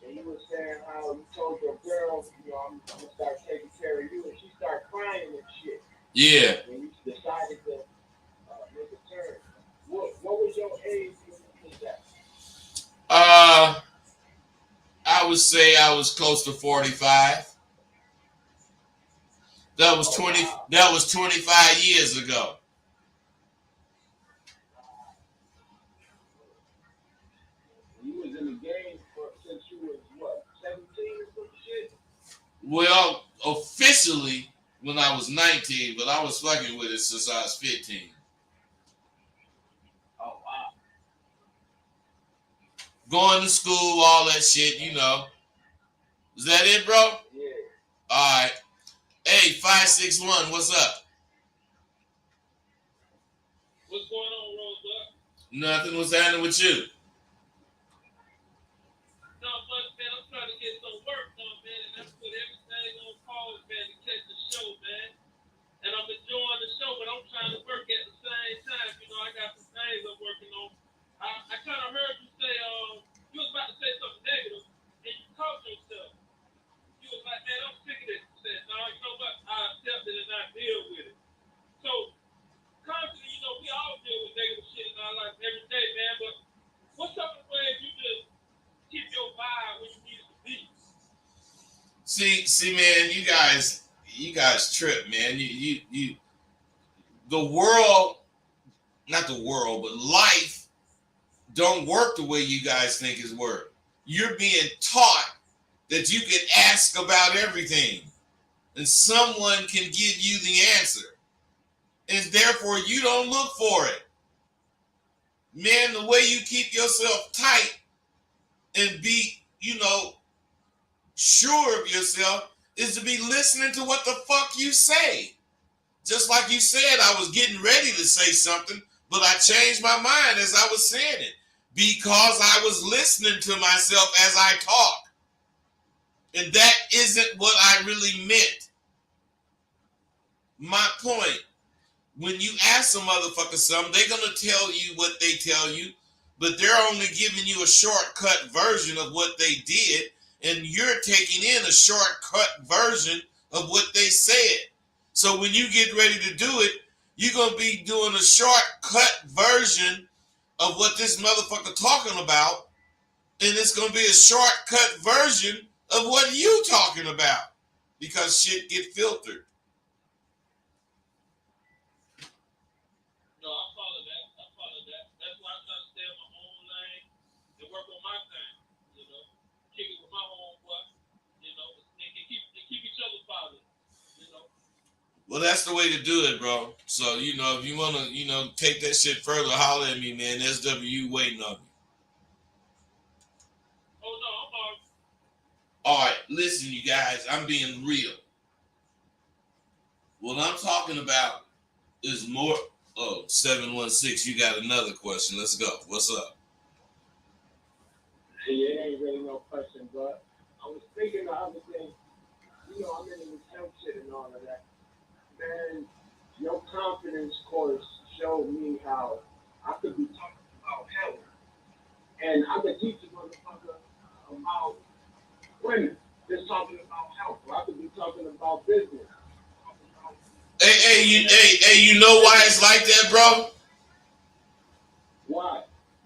And you were saying how you told your girl, you know, I'm going to start taking care of you. And she started crying and shit. Yeah. When you decided to make a turn. What was your age when you did that? I would say I was close to 45. That was 20. Wow. That was 25 years ago. You was in the game since you was what, 17 or some shit? Well, officially when I was 19, but I was fucking with it since I was 15. Oh wow. Going to school, all that shit, you know. Is that it, bro? Yeah. All right. Hey, 561, what's up? What's going on, Rose? Nothing. What's happening with you? Not much, man. I'm trying to get some work done, man, and that's what everything on pause, man, to catch the show, man. And I'm enjoying the show, but I'm trying to work at the same time. You know, I got some things I'm working on. I kind of heard you say, you was about to say something negative, and you caught yourself. You was like, man, I'm sick of this. You said, no, you know what? I accept it and I deal with it. So, constantly, you know, we all deal with negative shit in our life every day, man, but what's some of the ways you just keep your vibe when you need it to be? See, man, you guys trip, man. You, the world, not the world, but life don't work the way you guys think it's work. You're being taught that you can ask about everything and someone can give you the answer. And therefore you don't look for it. Man, the way you keep yourself tight and be, sure of yourself is to be listening to what the fuck you say. Just like you said, I was getting ready to say something, but I changed my mind as I was saying it because I was listening to myself as I talk. And that isn't what I really meant. My point, when you ask a motherfucker something, they're going to tell you what they tell you, but they're only giving you a shortcut version of what they did, and you're taking in a shortcut version of what they said. So when you get ready to do it, you're going to be doing a shortcut version of what this motherfucker talking about, and it's going to be a shortcut version of what you talking about because shit get filtered. No, I follow that. That's why I try to stay in my own lane and work on my thing. You know, kick it with my homeboy. You know, and keep each other positive. You know. Well, that's the way to do it, bro. So, if you want to, take that shit further, holler at me, man. SW waiting on you. Oh, no, I'm all. All right, listen, you guys, I'm being real. What I'm talking about is more. Oh, 716, you got another question. Let's go. What's up? Yeah, it ain't really no question, but I was thinking the other day, I'm in this health shit and all of that. Man, your confidence course showed me how I could be talking about health. And I could teach a motherfucker about women, just talking about health. Or I could be talking about business. Hey, you know why it's like that, bro? Why?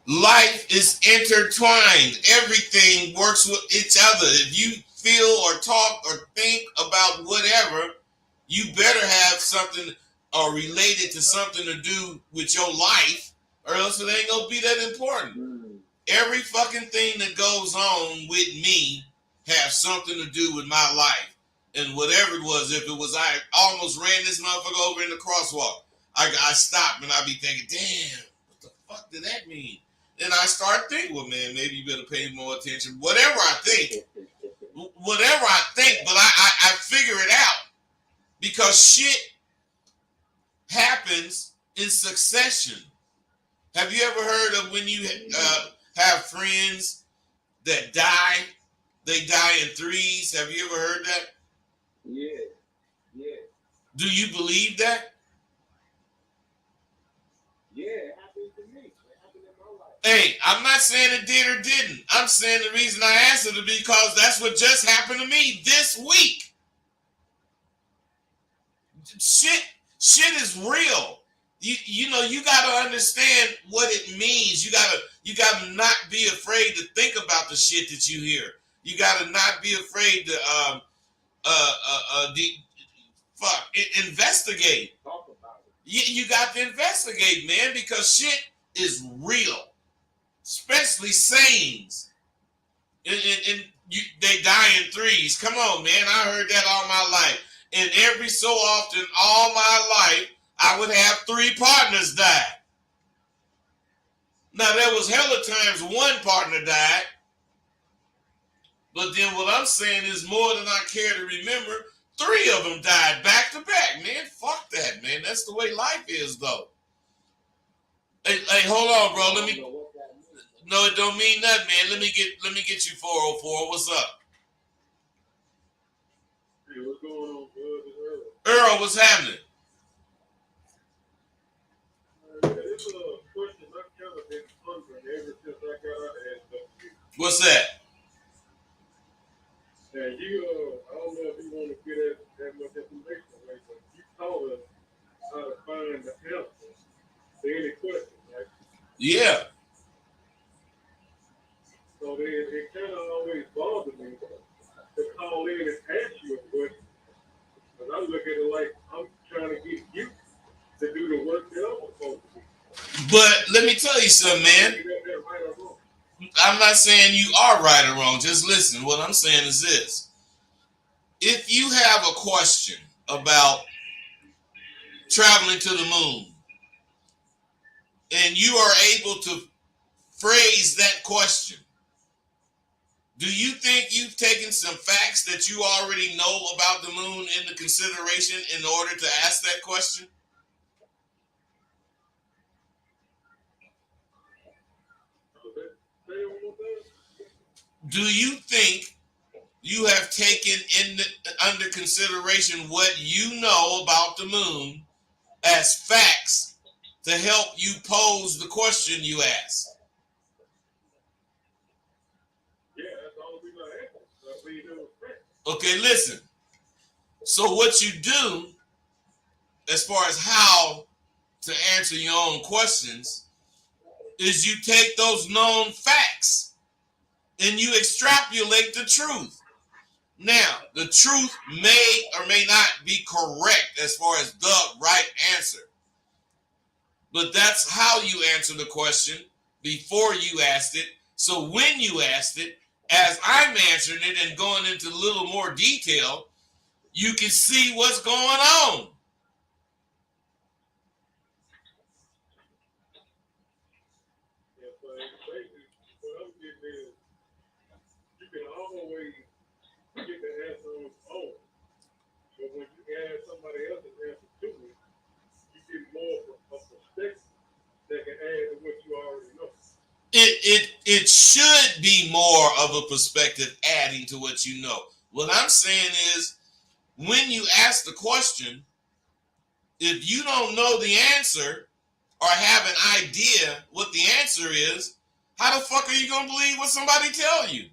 Life is intertwined. Everything works with each other. If you feel or talk or think about whatever, you better have something or related to something to do with your life, or else it ain't gonna be that important. every fucking thing that goes on with me have something to do with my life. And whatever it was, if it was I almost ran this motherfucker over in the crosswalk, I stopped and I be thinking, damn, what the fuck did that mean? Then I start thinking, well, man, maybe you better pay more attention. Whatever I think, but I figure it out because shit happens in succession. Have you ever heard of when you have friends that die? They die in threes. Have you ever heard that? Yeah. Do you believe that? Yeah, it happened to me. It happened in my life. Hey, I'm not saying it did or didn't. I'm saying the reason I answered it because that's what just happened to me this week. Shit is real. You know, you gotta understand what it means. You gotta not be afraid to think about the shit that you hear. You gotta not be afraid to investigate. Talk about it. You got to investigate, man, because shit is real, especially sayings. And they die in threes. Come on, man. I heard that all my life. And every so often, all my life, I would have 3 partners die. Now, there was hella times one partner died. But then what I'm saying is more than I care to remember. 3 of them died back to back, man. Fuck that, man. That's the way life is, though. Hey, hold on, bro. No, it don't mean nothing, man. Let me get you 404. What's up? Hey, what's going on, bud? Earl, what's happening? It's a question I've kind of been pondering ever since I got out of SW. What's that? Now, I don't know if you want to get that much information away, but you taught us how to find the answer to any question, right? Yeah. So it kind of always bothers me to call in and ask you a question. Because I look at it like I'm trying to get you to do the work that I'm supposed to do. But let me tell you something, man. You got that right or wrong? I'm not saying you are right or wrong. Just listen. What I'm saying is this. If you have a question about traveling to the moon and you are able to phrase that question, do you think you've taken some facts that you already know about the moon into consideration in order to ask that question? Do you think you have taken under consideration what you know about the moon as facts to help you pose the question you ask? Yeah, that's all we're going to ask. That's what you do with friends. Okay, listen. So what you do, as far as how to answer your own questions, is you take those known facts and you extrapolate the truth. Now, the truth may or may not be correct as far as the right answer. But that's how you answer the question before you asked it. So when you asked it, as I'm answering it and going into a little more detail, you can see what's going on. Yeah, so basically, what I'm getting is, you can always get the answer on its own. But when you add somebody else's answer to it, you get more of a perspective that can add to what you already know. It should be more of a perspective adding to what you know. What I'm saying is, when you ask the question, if you don't know the answer or have an idea what the answer is, how the fuck are you going to believe what somebody tell you?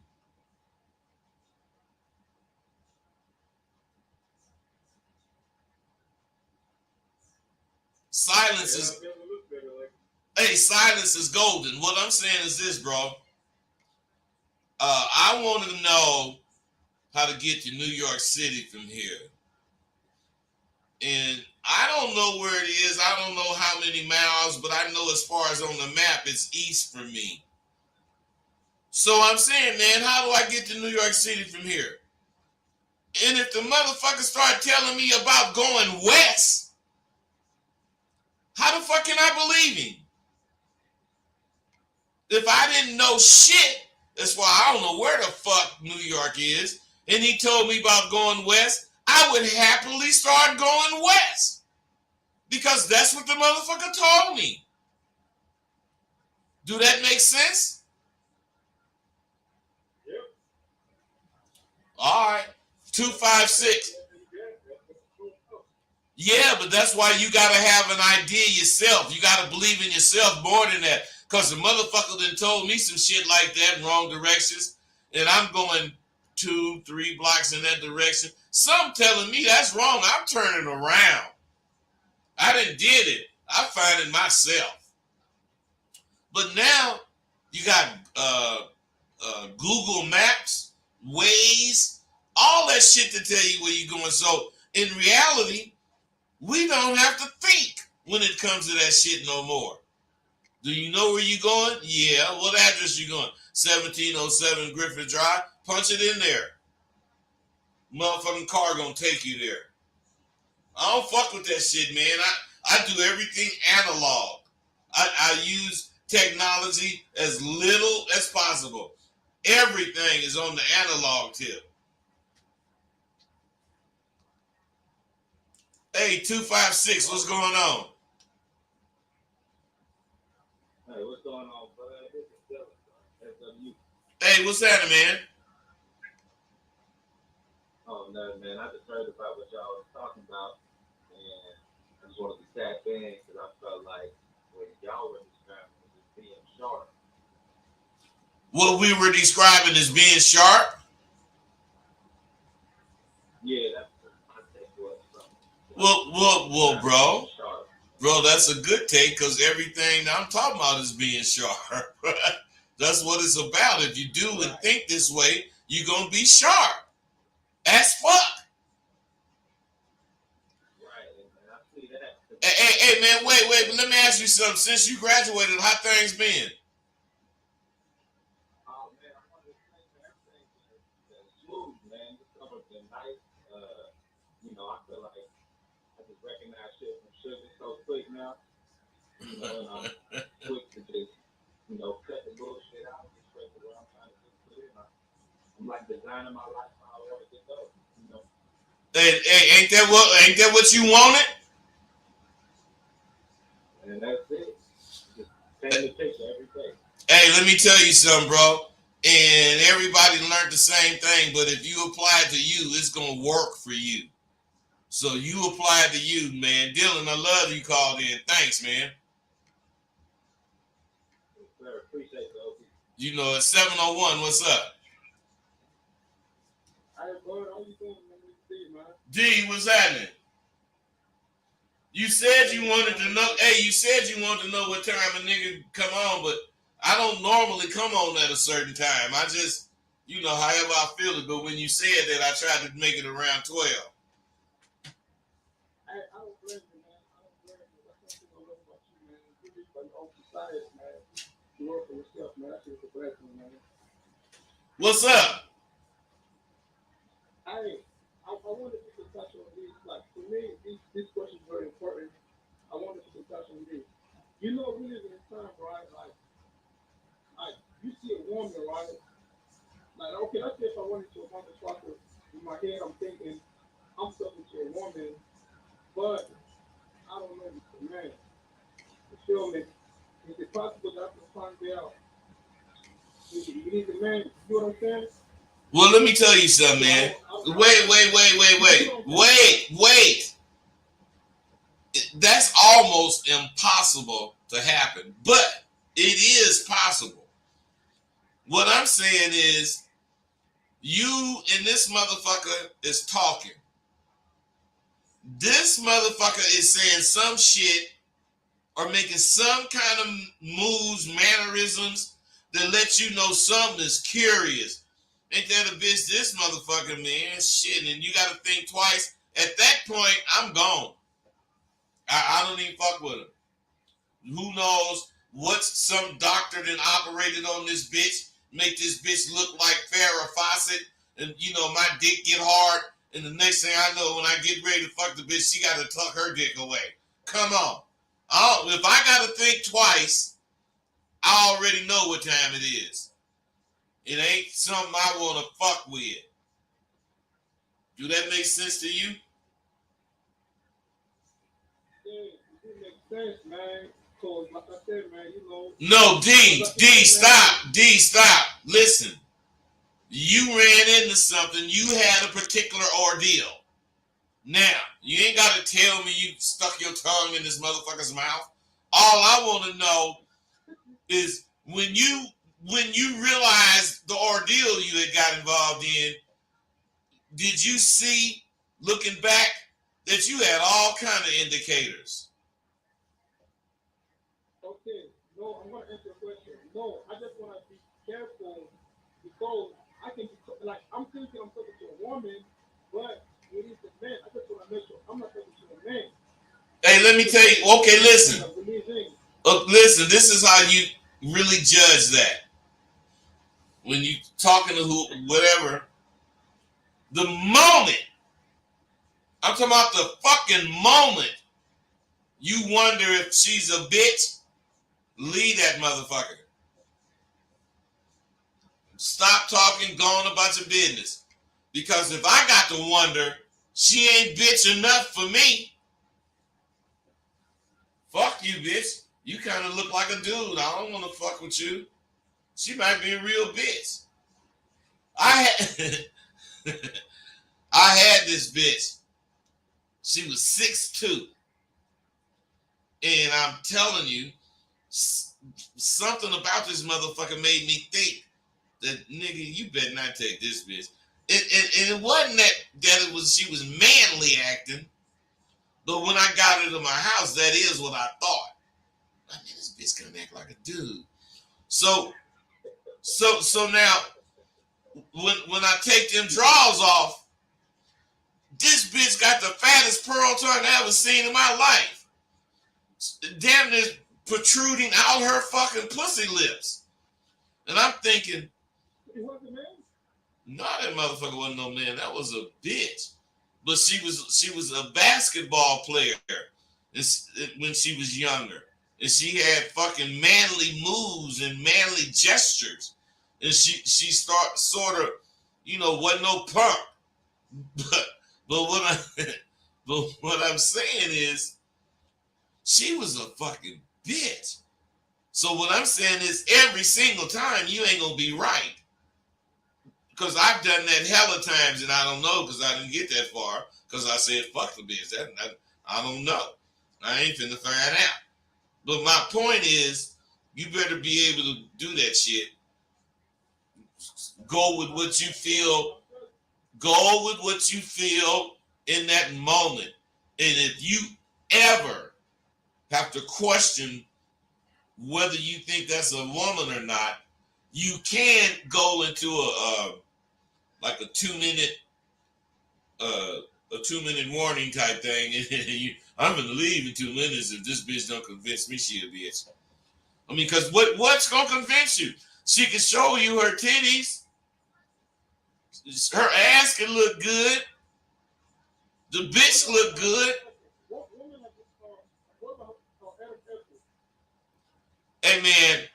Silence is, hey, silence is golden. What I'm saying is this, bro. I want to know how to get to New York City from here. And I don't know where it is. I don't know how many miles, but I know as far as on the map, it's east from me. So I'm saying, man, how do I get to New York City from here? And if the motherfucker start telling me about going west, how the fuck can I believe him? If I didn't know shit, that's why I don't know where the fuck New York is, and he told me about going west, I would happily start going west. Because that's what the motherfucker told me. Do that make sense? Yep. All right. 256. Yeah, but that's why you got to have an idea yourself. You got to believe in yourself more than that. Because the motherfucker done told me some shit like that in wrong directions. And I'm going 2-3 blocks in that direction. Some telling me that's wrong. I'm turning around. I done did it. I find it myself. But now you got Google Maps, Waze, all that shit to tell you where you're going. So in reality, we don't have to think when it comes to that shit no more. Do you know where you're going? Yeah. What address you going? 1707 Griffith Drive. Punch it in there. Motherfucking car gonna take you there. I don't fuck with that shit, man. I do everything analog. I use technology as little as possible. Everything is on the analog tip. Hey, 256, what's going on? Hey, what's going on, bud? This is Dylan, SW. Hey, what's happening, man? Oh, no, man. I just heard about what y'all was talking about, and I just wanted to tap in because I felt like when y'all were describing it as being sharp. What we were describing as being sharp? Yeah, that's what my take was. Well, bro. Sharp. Bro, that's a good take because everything I'm talking about is being sharp. That's what it's about. If you do and think this way, you're going to be sharp. As fuck. Right, and I see that. Hey, man, wait. But let me ask you something. Since you graduated, how things been? Oh, man, I want to say that everything is smooth, man. This summer's been nice. I feel like I just recognize shit from sugar so quick now. And I'm quick to just, cut the bullshit out and just straight to what I'm trying to get to. And I'm like designing my life however it goes. Hey, ain't that what you wanted? And that's it. Just paint the picture every day. Hey, let me tell you something, bro. And everybody learned the same thing, but if you apply it to you, it's gonna work for you. So you apply it to you, man. Dylan, I love you called in. Thanks, man. Sir, appreciate the OP. You know, it's 701. What's up? Hey, bud, how you doing, man? D, what's happening? You said you wanted to know. Hey, you said you wanted to know what time a nigga come on, but I don't normally come on at a certain time. I just, however I feel it. But when you said that, I tried to make it around 12. Hey, I don't blame you, man. I don't blame you. That's one thing I love about you, man. You just like open science, man. You work for yourself, man. That shit's a blessing, man. What's up? Hey, I wanted to touch on this. Like, for me, this question is very important. I wanted to touch on this. We live in a time, right? Like, you see a woman, right? Like, okay, let's say if I wanted to a woman fucker, in my head, I'm thinking, I'm talking to a woman, but I don't know if it's a man. You feel me? Is it possible that I can find out? You need a man, you know what I'm saying? Well, let me tell you something, man. Wait. That's almost impossible to happen, but it is possible. What I'm saying is, you and this motherfucker is talking. This motherfucker is saying some shit or making some kind of moves, mannerisms that let you know something is curious. Ain't that a bitch? This motherfucker, man, shit, and you got to think twice. At that point, I'm gone. I don't even fuck with him. Who knows what some doctor then operated on this bitch make this bitch look like Farrah Fawcett, and you know my dick get hard, and the next thing I know, when I get ready to fuck the bitch, she got to tuck her dick away. Come on, if I gotta think twice, I already know what time it is. It ain't something I want to fuck with. Do that make sense to you? It makes sense, man. Cause like I said, man, you know. No, D, stop. Listen, you ran into something. You had a particular ordeal. Now, you ain't got to tell me you stuck your tongue in this motherfucker's mouth. All I want to know is when you realized the ordeal you had got involved in, did you see, looking back, that you had all kind of indicators? Okay, no, I'm gonna answer the question. No, I just wanna be careful because I can be like I'm thinking I'm talking to a woman, but it is a man. I just wanna make sure I'm not talking to a man. Hey, let me tell you. Okay, listen. Listen, this is how you really judge that. When you talking to whatever, the moment, I'm talking about the fucking moment you wonder if she's a bitch, leave that motherfucker. Stop talking, go on about your business. Because if I got to wonder, she ain't bitch enough for me. Fuck you, bitch. You kind of look like a dude. I don't want to fuck with you. She might be a real bitch. I had this bitch. She was 6'2". And I'm telling you, something about this motherfucker made me think that, nigga, you better not take this bitch. And it wasn't that she was manly acting, but when I got her to my house, that is what I thought. I mean, this bitch gonna act like a dude. So now, when I take them drawers off, this bitch got the fattest pearl tongue I ever seen in my life. Damn near protruding out her fucking pussy lips. And I'm thinking, no, that motherfucker wasn't no man. That was a bitch. But she was a basketball player when she was younger. And she had fucking manly moves and manly gestures. And she sort of, wasn't no punk. But what I'm saying is, she was a fucking bitch. So what I'm saying is, every single time you ain't gonna be right. Because I've done that hella times and I don't know, because I didn't get that far. Because I said, fuck the bitch. I don't know. I ain't finna find out. But my point is, you better be able to do that shit. Go with what you feel. Go with what you feel in that moment. And if you ever have to question whether you think that's a woman or not, you can go into a 2-minute a 2-minute warning type thing. I'm gonna leave in 2 minutes if this bitch don't convince me she a bitch. I mean, because what's gonna convince you? She can show you her titties. Her ass can look good. The bitch look good. Hey man,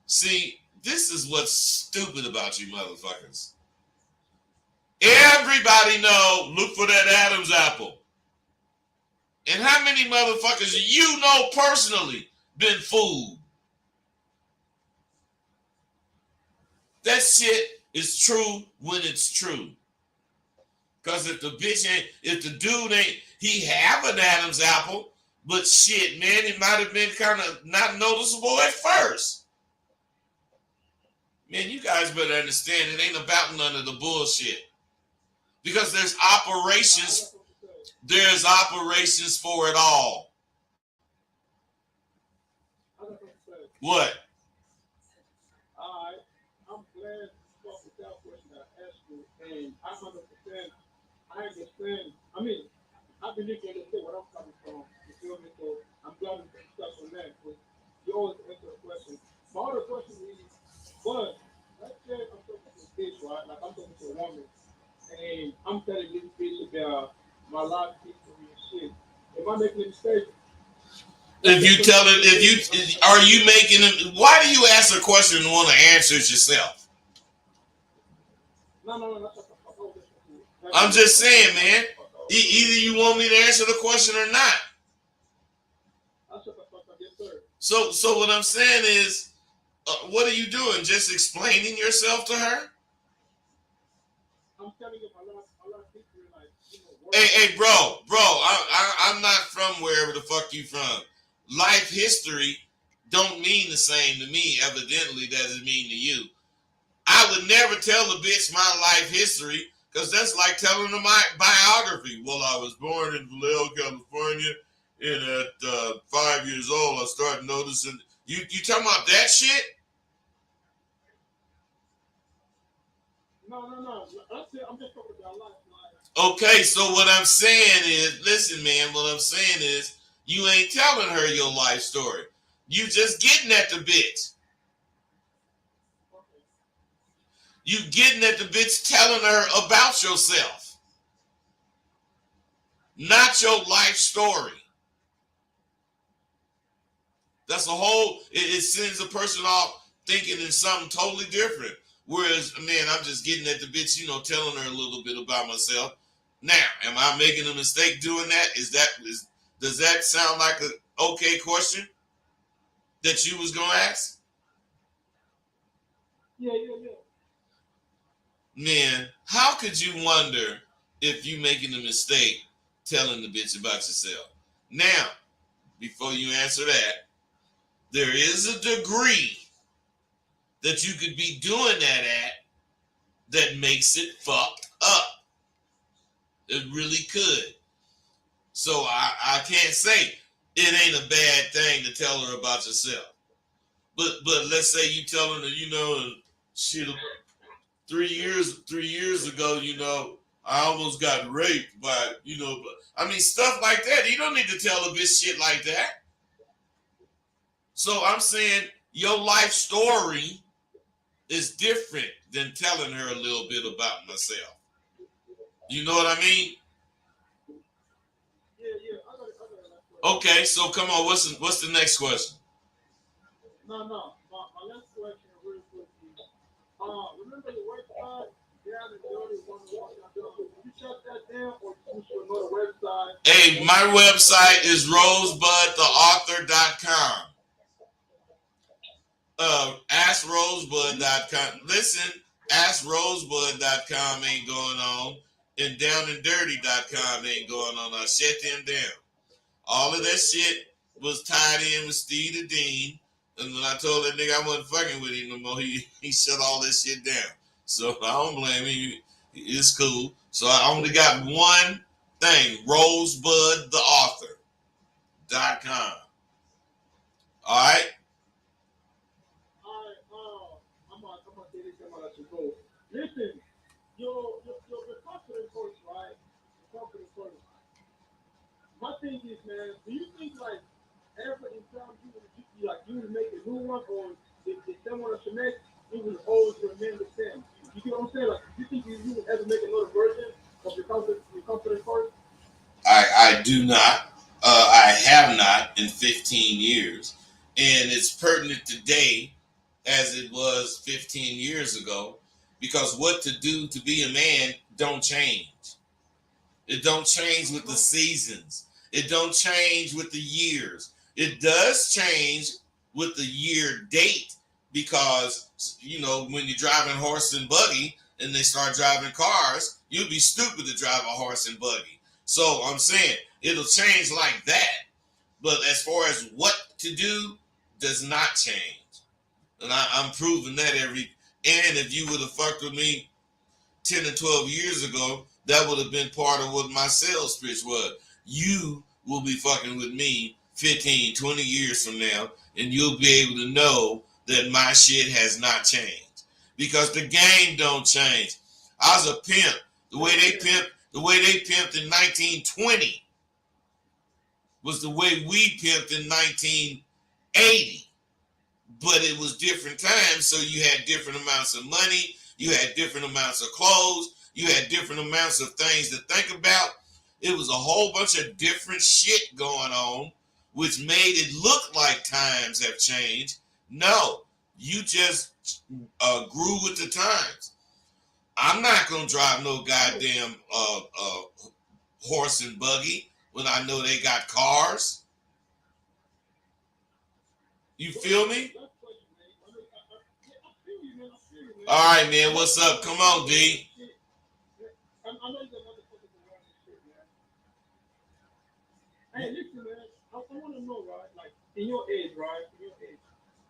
see, this is what's stupid about you motherfuckers. Everybody know, look for that Adam's apple. And how many motherfuckers you know personally been fooled? That shit is true when it's true. Because if the dude ain't, he have an Adam's apple, but shit, man, it might have been kind of not noticeable at first. Man, you guys better understand, it ain't about none of the bullshit. Because there's operations for it all. What? I'm glad you talked with that question that I asked you, and I understand. I mean, I believe you understand where I'm coming from. You feel me? So I'm glad we discussed on that. But you always answer the question. My other question is, but like my life history and shit. Am I making a mistake? If you tell it, are you making them? Why do you ask a question and want to answer it yourself? No. I'm just saying, man. Either you want me to answer the question or not. I shut the fuck up, yes, sir. So what I'm saying is, what are you doing? Just explaining yourself to her? I'm telling you, my life history, like, you know. Hey, bro, I'm not from wherever the fuck you from. Life history don't mean the same to me. Evidently, doesn't mean to you. I would never tell a bitch my life history because that's like telling them my biography. Well, I was born in Vallejo, California, and at 5 years old, I started noticing. You talking about that shit? No. I'm just talking about life. Okay, so what I'm saying is, listen, man, what I'm saying is, you ain't telling her your life story. You just getting at the bitch. Okay. You getting at the bitch telling her about yourself. Not your life story. That's a whole, it sends a person off thinking in something totally different. Whereas, man, I'm just getting at the bitch, telling her a little bit about myself. Now, am I making a mistake doing that? Does that sound like an okay question that you was gonna ask? Yeah. Man, how could you wonder if you making a mistake telling the bitch about yourself? Now, before you answer that, there is a degree that you could be doing that at that makes it fucked up. It really could. So I can't say it ain't a bad thing to tell her about yourself. But let's say you telling her, shit, 3 years ago, I almost got raped by, stuff like that. You don't need to tell a bitch shit like that. So I'm saying your life story is different than telling her a little bit about myself. You know what I mean? Yeah. I got it. Okay, so come on, what's the next question? No. My next question, real quick. Remember the website? Yeah, the building 101. Did you shut that down or you should another website? Hey, my website is rosebudtheauthor.com. AskRosebud.com. Listen, AskRosebud.com ain't going on, and DownandDirty.com ain't going on. I shut them down. All of that shit was tied in with Steve the Dean, and when I told that nigga I wasn't fucking with him no more, he shut all this shit down. So I don't blame him. It's cool. So I only got one thing: RosebudTheAuthor.com. All right. I'm gonna say this. I'm gonna let you go. Listen, your confidence first, right? Your confidence first. My thing is, man, do you think like ever in time you would make a new one, or if someone else next, it will always remain the same? You get what I'm saying? Like, do you think you would ever make another version of your confidence first? I do not. I have not in 15 years, and it's pertinent today as it was 15 years ago, because what to do to be a man don't change. It don't change with the seasons. It don't change with the years. It does change with the year date, because when you're driving horse and buggy and they start driving cars, you'd be stupid to drive a horse and buggy. So I'm saying it'll change like that. But as far as what to do, does not change. And I'm proving that and if you would have fucked with me 10 or 12 years ago, that would have been part of what my sales pitch was. You will be fucking with me 15, 20 years from now, and you'll be able to know that my shit has not changed. Because the game don't change. I was a pimp. The way they pimped in 1920 was the way we pimped in 1980. But it was different times, so you had different amounts of money, you had different amounts of clothes, you had different amounts of things to think about. It was a whole bunch of different shit going on, which made it look like times have changed. No, you just grew with the times. I'm not gonna drive no goddamn horse and buggy when I know they got cars. You feel me? All right, man. What's up? Come on, D. I know you got motherfuckers around this shit, man. Hey, listen, man. I want to know, right? Like, in your age, right? In your age,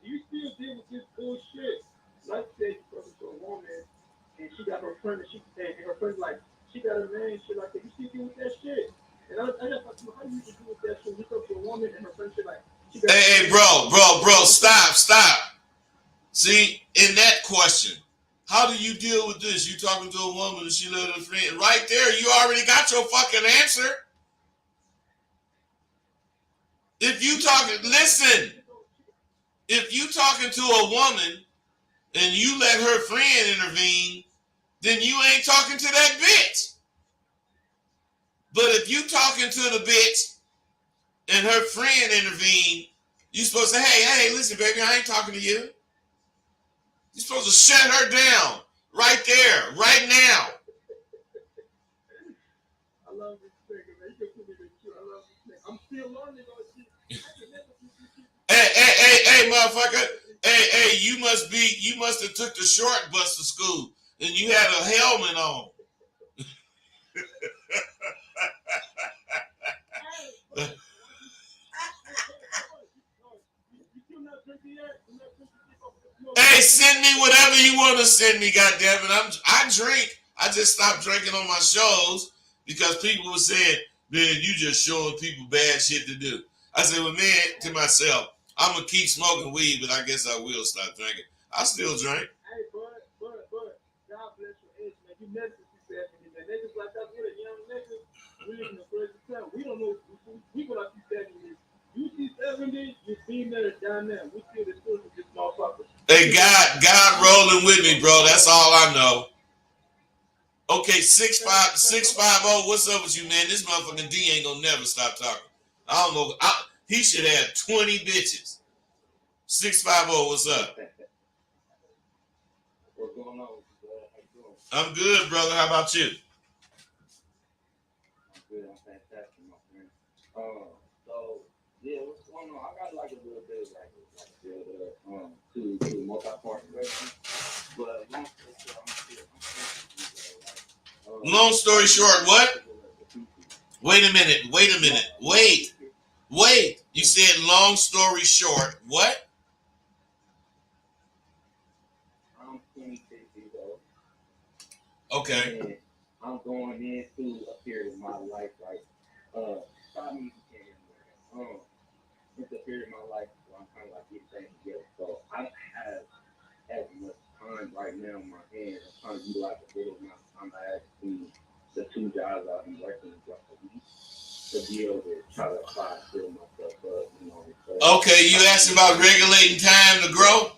do you still deal with this bullshit? Like, say, you're talking to a woman, and she got her friend, and her friend's like, she got a man, shit like that. You still deal with that shit? And I just like, how do you deal with that shit? You talk to a woman, and her friend, shit like, she got. Hey, bro, stop. See, in that question, how do you deal with this? You talking to a woman and she let her friend. Right there, you already got your fucking answer. If you talking, listen. If you talking to a woman and you let her friend intervene, then you ain't talking to that bitch. But if you talking to the bitch and her friend intervene, you supposed to say, hey, listen, baby, I ain't talking to you. You're supposed to shut her down right there, right now. I love this nigga, man. You can put me in the I love this nigga. I'm still learning on shit. Hey, motherfucker. Hey, you must have took the short bus to school and you had a helmet on. Hey, send me whatever you want to send me, goddammit. I drink. I just stopped drinking on my shows because people were saying, man, you just showing people bad shit to do. I said, well, man, to myself, I'm going to keep smoking weed, but I guess I will stop drinking. I still drink. Hey, but, God bless your age, man. You never see that, man. Niggas like us, we're young niggas. We live in the first time. We don't know. We go like you 70. You see 70, you see that down there. We feel the truth of this motherfucker. Hey, God rolling with me, bro. That's all I know. Okay, 650. What's up with you, man? This motherfucking D ain't gonna never stop talking. I don't know. He should have 20 bitches. 650. What's up? What's going on? How you doing? I'm good, brother. How about you? I'm good. I'm fantastic, my friend. So yeah, what's going on? I got like a little bit like to multi-part question, but Long story short, what? Wait a minute. Wait. You said long story short, what? I'm 26 years old. Okay. And I'm going into a period of my life, like, stop me if you can't hear me. It's a period of my life where I'm kind of like getting things together. So I don't have as much time right now in my hands. I'm trying to utilize a little amount of time I have between the two jobs I've been working throughout the week to be able to try to apply and build myself up, you know. So, Okay, you asked about regulating time to grow?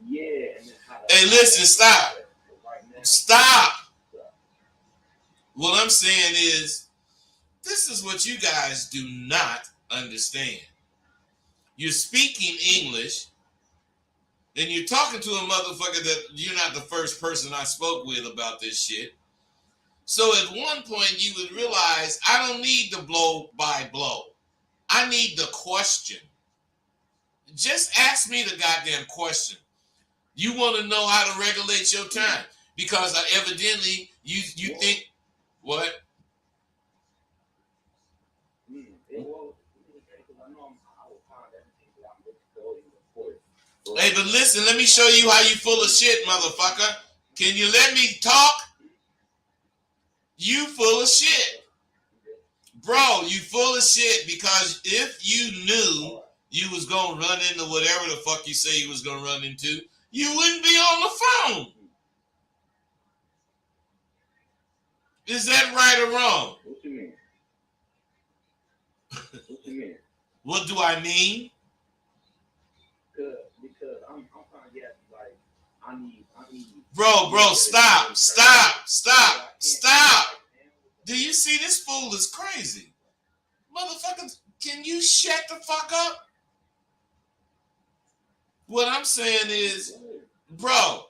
yeah. And then Hey, listen, stop. Right now, Stop. What I'm saying is, this is what you guys do not understand. You're speaking English, and you're talking to a motherfucker that you're not the first person I spoke with about this shit. So at one point, you would realize I don't need the blow by blow. I need the question. Just ask me the goddamn question. You want to know how to regulate your time because evidently you think what? Hey, but listen, let me show you how you full of shit, motherfucker. Can you let me talk? You full of shit. Bro, you full of shit because if you knew you was going to run into whatever the fuck you say you was going to run into, you wouldn't be on the phone. Is that right or wrong? What you mean? What you mean? What do I mean? Because I'm trying to get like I need. Bro, stop. see, this fool is crazy. Motherfucker, can you shut the fuck up? What I'm saying is, bro,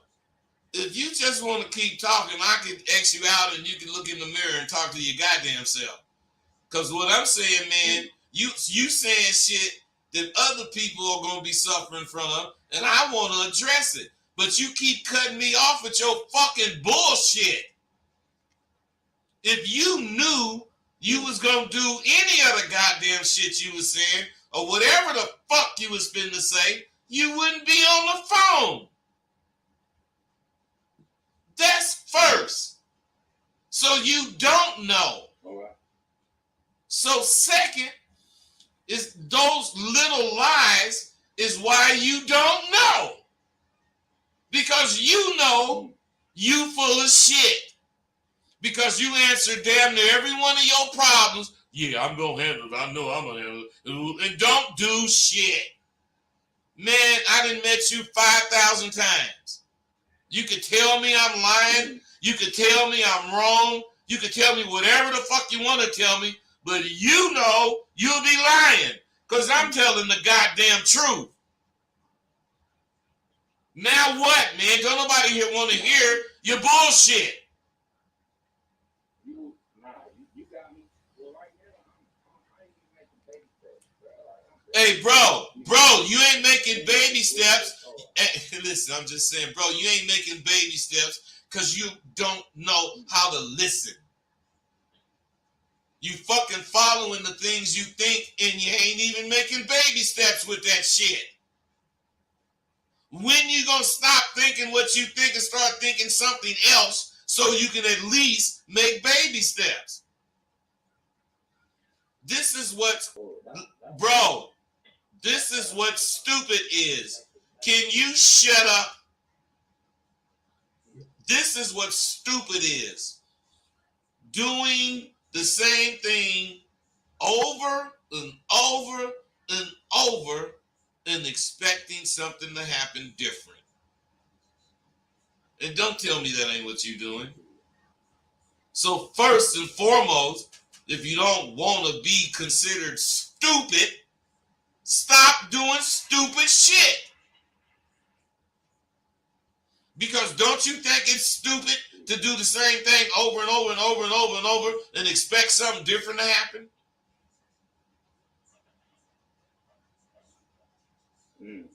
if you just want to keep talking, I can X you out and you can look in the mirror and talk to your goddamn self. Because what I'm saying, man, you saying shit that other people are going to be suffering from, and I want to address it. But you keep cutting me off with your fucking bullshit. If you knew you was going to do any other goddamn shit you was saying, or whatever the fuck you was finna say, you wouldn't be on the phone. That's first. So you don't know. All right. So second is those little lies is why you don't know. Because you know you full of shit. Because you answer damn near every one of your problems. Yeah, I'm going to handle it. I know I'm going to handle it. And don't do shit. Man, I done met you 5,000 times. You could tell me I'm lying. You could tell me I'm wrong. You could tell me whatever the fuck you want to tell me. But you know you'll be lying. Because I'm telling the goddamn truth. Now what, man? Don't nobody here want to hear your bullshit. You got me. Well, right now, I ain't making baby steps, bro. Hey, bro, you ain't making baby steps. Hey, listen, I'm just saying, bro, you ain't making baby steps because you don't know how to listen. You fucking following the things you think and you ain't even making baby steps with that shit. When you gonna stop thinking what you think and start thinking something else so you can at least make baby steps? This is what's, bro, this is what stupid is. Can you shut up? This is what stupid is. Doing the same thing over and over and over and expecting something to happen different. And don't tell me that ain't what you're doing. So first and foremost, if you don't want to be considered stupid, stop doing stupid shit. Because don't you think it's stupid to do the same thing over and over and over and over and over and expect something different to happen? You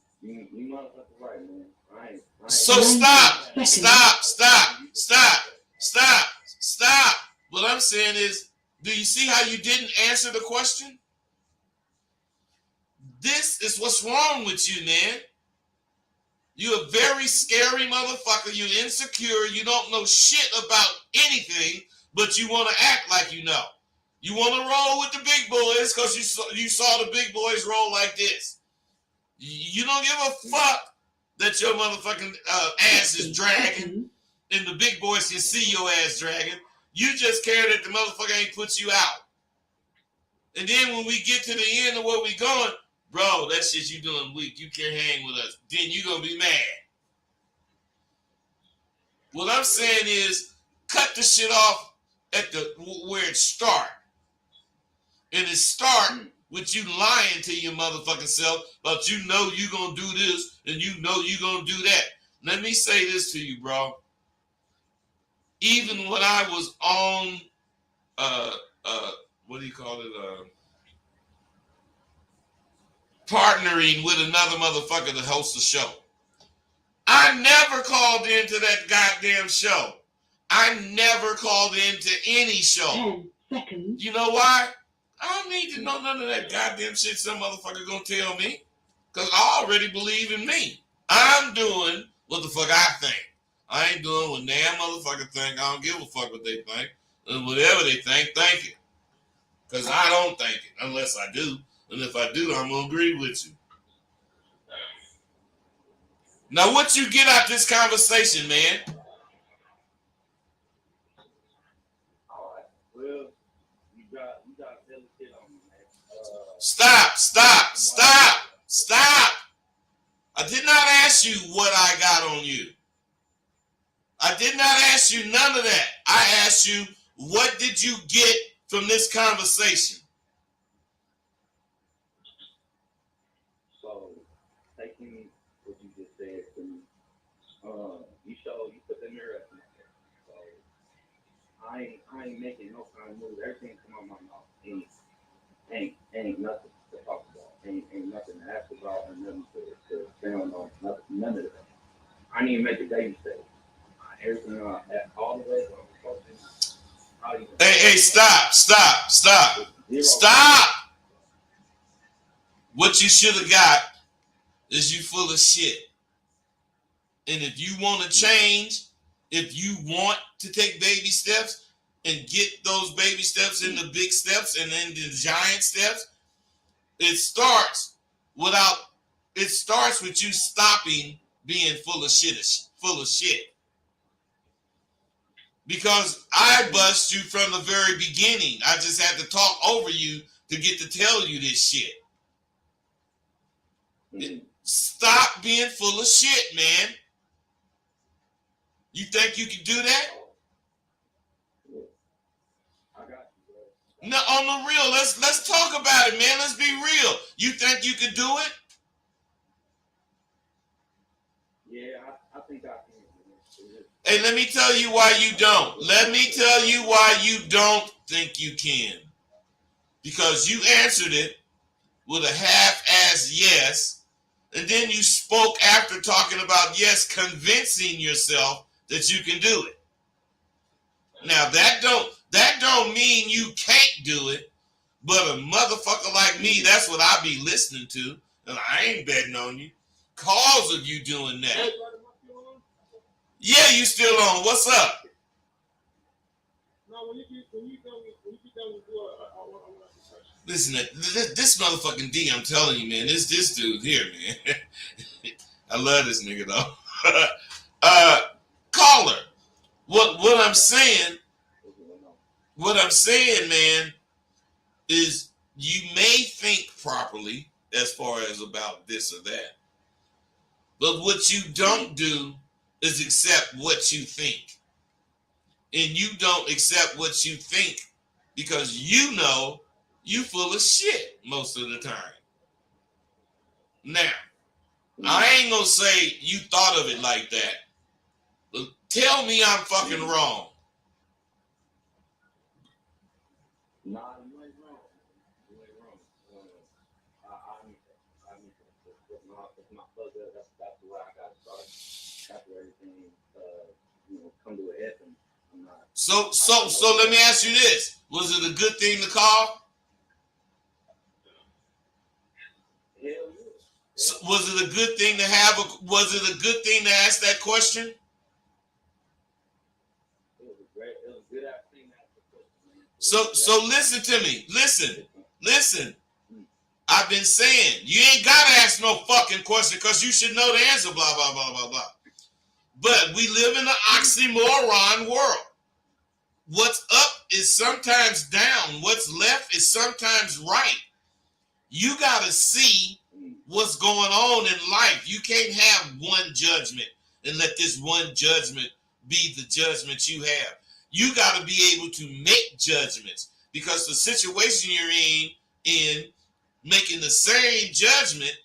motherfucker right, man. I ain't So stop. What I'm saying is, do you see how you didn't answer the question? This is what's wrong with you, man. You're a very scary motherfucker. You're insecure. You don't know shit about anything, but you want to act like you know. You want to roll with the big boys because you saw the big boys roll like this. You don't give a fuck that your motherfucking ass is dragging and the big boys can see your ass dragging. You just care that the motherfucker ain't put you out. And then when we get to the end of where we going, bro, that shit you doing weak. You can't hang with us. Then you gonna be mad. What I'm saying is, cut the shit off at where it start. And it start with you lying to your motherfucking self about you know you gonna do this and you know you gonna do that. Let me say this to you, bro. Even when I was on, what do you call it? Partnering with another motherfucker to host a show. I never called into that goddamn show. I never called into any show. 10 seconds. You know why? I don't need to know none of that goddamn shit some motherfucker gonna tell me. Because I already believe in me. I'm doing what the fuck I think. I ain't doing what damn motherfucker think. I don't give a fuck what they think. And whatever they think, thank it. Because I don't think it, unless I do. And if I do, I'm going to agree with you. Now, what you get out this conversation, man? all right. Well, you got to tell the shit on me, man. Stop. I did not ask you what I got on you. I did not ask you none of that. I asked you, what did you get from this conversation? So, taking what you just said to me, you put the mirror up in my face. So, I ain't making no kind of moves. Everything come out my mouth ain't nothing to talk about. Ain't nothing to ask about and nothing to sound on. None of that. I didn't even make a baby step. Everything all the way from fucking. Hey, stop. What you should have got is you full of shit. And if you want to change, if you want to take baby steps and get those baby steps into big steps and then the giant steps, it starts with you stopping being full of shit. Because I bust you from the very beginning. I just had to talk over you to get to tell you this shit. Stop being full of shit, man. You think you can do that? I got you, bro. No, on the real, let's talk about it, man. Let's be real. You think you can do it? Yeah, I think I can. Hey, let me tell you why you don't. Let me tell you why you don't think you can. Because you answered it with a half-assed yes, and then you spoke after talking about yes, convincing yourself that you can do it. Now that don't mean you can't do it, but a motherfucker like me, that's what I be listening to, and I ain't betting on you. Cause of you doing that. Yeah, you still on. What's up? No, when you get done with do I want to ask you a question. Listen, this motherfucking D, I'm telling you, man, this dude here, man. I love this nigga though. Caller, what I'm saying, man, is you may think properly as far as about this or that, but what you don't do is accept what you think. And you don't accept what you think because you know you full of shit most of the time. Now, I ain't gonna say you thought of it like that. But tell me I'm fucking wrong. Nah, you ain't wrong. You ain't wrong. I need to. It's my pleasure. That's where I got started. That's where everything, come to a head. And I'm not. So let me ask you this: was it a good thing to call? Hell yeah. So was it a good thing to have? Was it a good thing to ask that question? It was a good ass thing to ask the question, man. So listen to me. Listen. I've been saying you ain't gotta ask no fucking question because you should know the answer. Blah blah blah blah blah. But we live in an oxymoron world. What's up is sometimes down. What's left is sometimes right. You gotta see what's going on in life. You can't have one judgment and let this one judgment be the judgment you have. You gotta be able to make judgments because the situation you're in making the same judgment,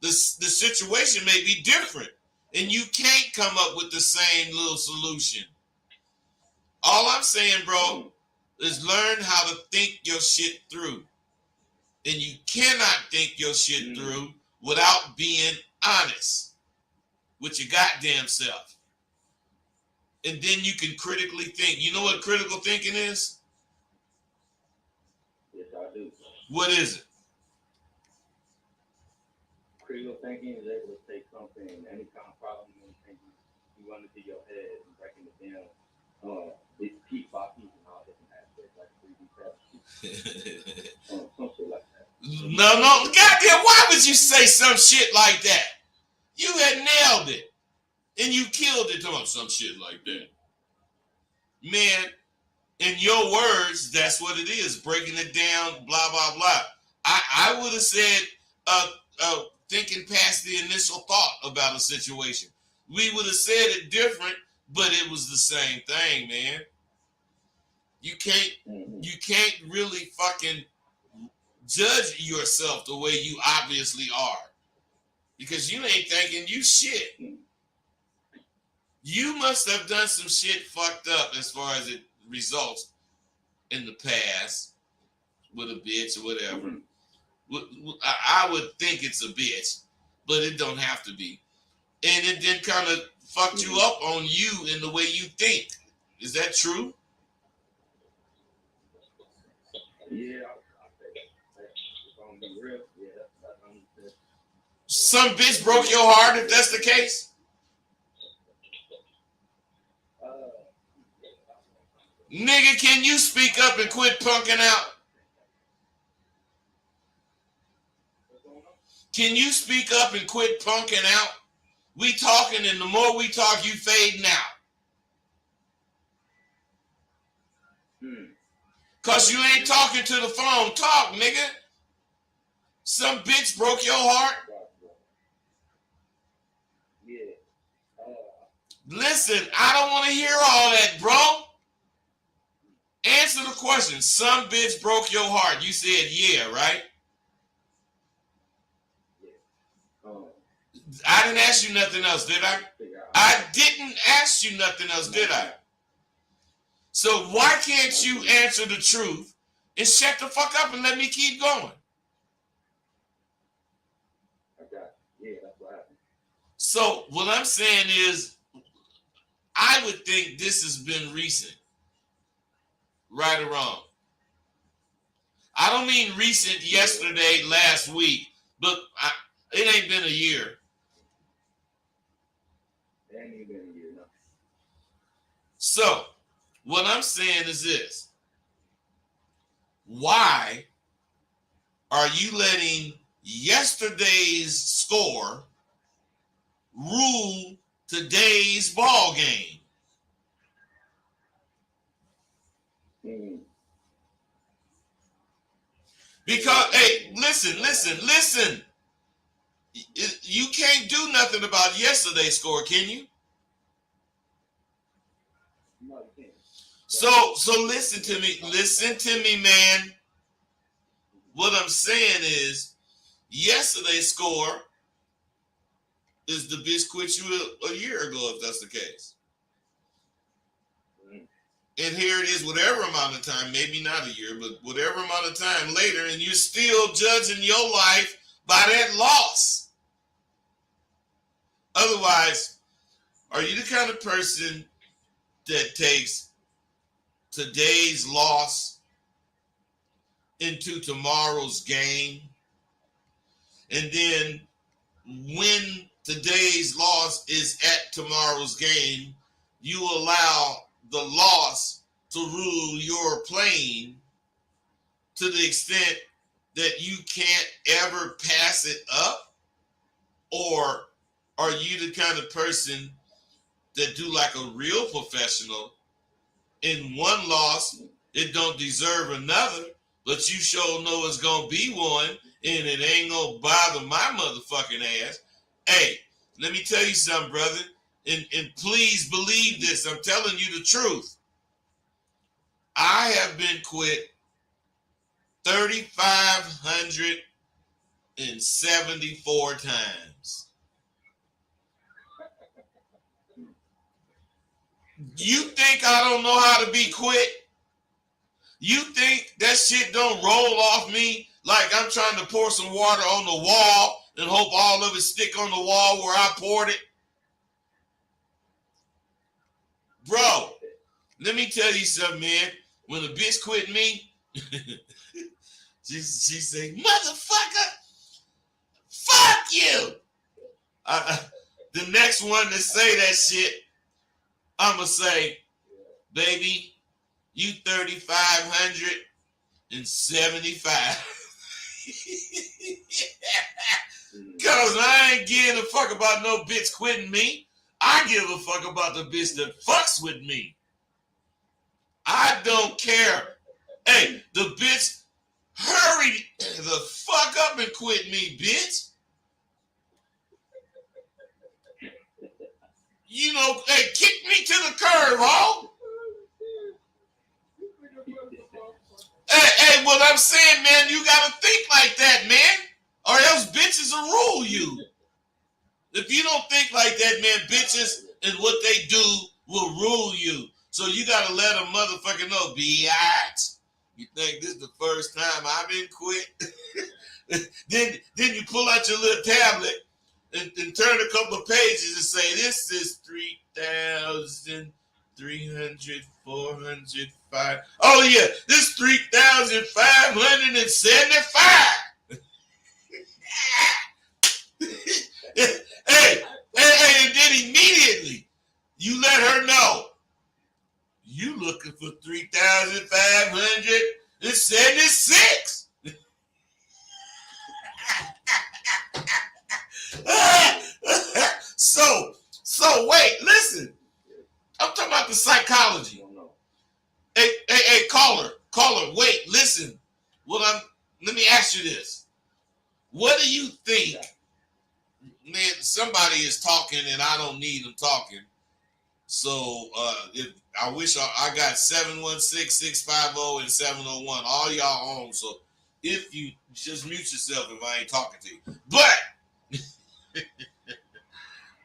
the situation may be different. And you can't come up with the same little solution. All I'm saying, bro, is learn how to think your shit through. And you cannot think your shit through without being honest with your goddamn self. And then you can critically think. You know what critical thinking is? Yes, I do. What is it? Critical thinking is able to take something, any kind of problem you run into your head and breaking it down, it's piece by piece in all different aspects, like 3D fabric, some shit like that. No, goddamn, why would you say some shit like that? You had nailed it. And you killed it talking some shit like that. Man, in your words, that's what it is. Breaking it down, blah, blah, blah. I would have said thinking past the initial thought about a situation. We would have said it different, but it was the same thing, man. you can't really fucking judge yourself the way you obviously are. Because you ain't thinking you shit. You must have done some shit fucked up as far as it results in the past with a bitch or whatever. I would think it's a bitch, but it don't have to be. And it then kind of fucked you up on you in the way you think. Is that true? Yeah, I think if I'm being real, yeah, that's Some bitch broke your heart if that's the case? Nigga, can you speak up and quit punking out? Can you speak up and quit punking out? We talking, and the more we talk, you fading out. Cause you ain't talking to the phone. Talk, nigga. Some bitch broke your heart. Listen, I don't want to hear all that, bro. Answer the question. Some bitch broke your heart. You said yeah, right? I didn't ask you nothing else, did I? I didn't ask you nothing else, did I? So why can't you answer the truth and shut the fuck up and let me keep going? So what I'm saying is, I would think this has been recent. Right or wrong? I don't mean recent yesterday, last week, but it ain't been a year. It ain't even been a year, no. So, what I'm saying is this. Why are you letting yesterday's score rule today's ball game? Because, hey, listen. You can't do nothing about yesterday's score, can you? No, you can't. So listen to me, man. What I'm saying is, yesterday's score is the bitch quit you a year ago, if that's the case. And here it is, whatever amount of time, maybe not a year, but whatever amount of time later, and you're still judging your life by that loss. Otherwise, are you the kind of person that takes today's loss into tomorrow's gain? And then when today's loss is at tomorrow's gain, you allow the loss to rule your playing to the extent that you can't ever pass it up? Or are you the kind of person that do like a real professional? In one loss, it don't deserve another, but you sure know it's gonna be one, and it ain't gonna bother my motherfucking ass. Hey, let me tell you something, brother, and please believe this. I'm telling you the truth. I have been quit 3,574 times. You think I don't know how to be quit? You think that shit don't roll off me like I'm trying to pour some water on the wall and hope all of it stick on the wall where I poured it? Bro, let me tell you something, man. When a bitch quit me, she say, motherfucker, fuck you. The next one to say that shit, I'ma say, baby, you 3,575. Cause I ain't giving a fuck about no bitch quitting me. I give a fuck about the bitch that fucks with me. I don't care. Hey, the bitch, hurry the fuck up and quit me, bitch. You know, hey, kick me to the curb, ho. Hey, what I'm saying, man, you gotta think like that, man, or else bitches will rule you. If you don't think like that, man, bitches and what they do will rule you. So you gotta let a motherfucker know, biatch. You think this is the first time I've been quit? then you pull out your little tablet and turn a couple of pages and say, this is 3,300, 400, 5. Oh yeah, this 3,575. Hey, and then immediately you let her know you looking for 3,576. So wait, listen. I'm talking about the psychology. Hey, caller, wait, listen. Let me ask you this. What do you think? Man, somebody is talking and I don't need them talking. So if I wish I got 716-650 and 701, all y'all on. So if you just mute yourself if I ain't talking to you. But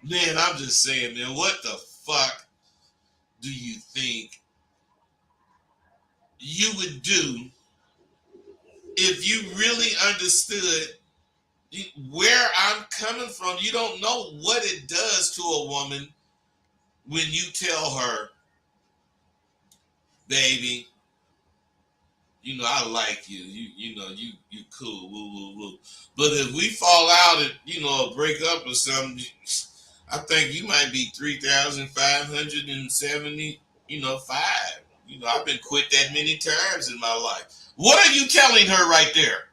man, I'm just saying, man, what the fuck do you think you would do if you really understood where I'm coming from? You don't know what it does to a woman when you tell her, baby, you know, I like you. You know, you cool. Woo, woo, woo. But if we fall out and, you know, break up or something, I think you might be 3,570, you know, 5. You know, I've been quit that many times in my life. What are you telling her right there?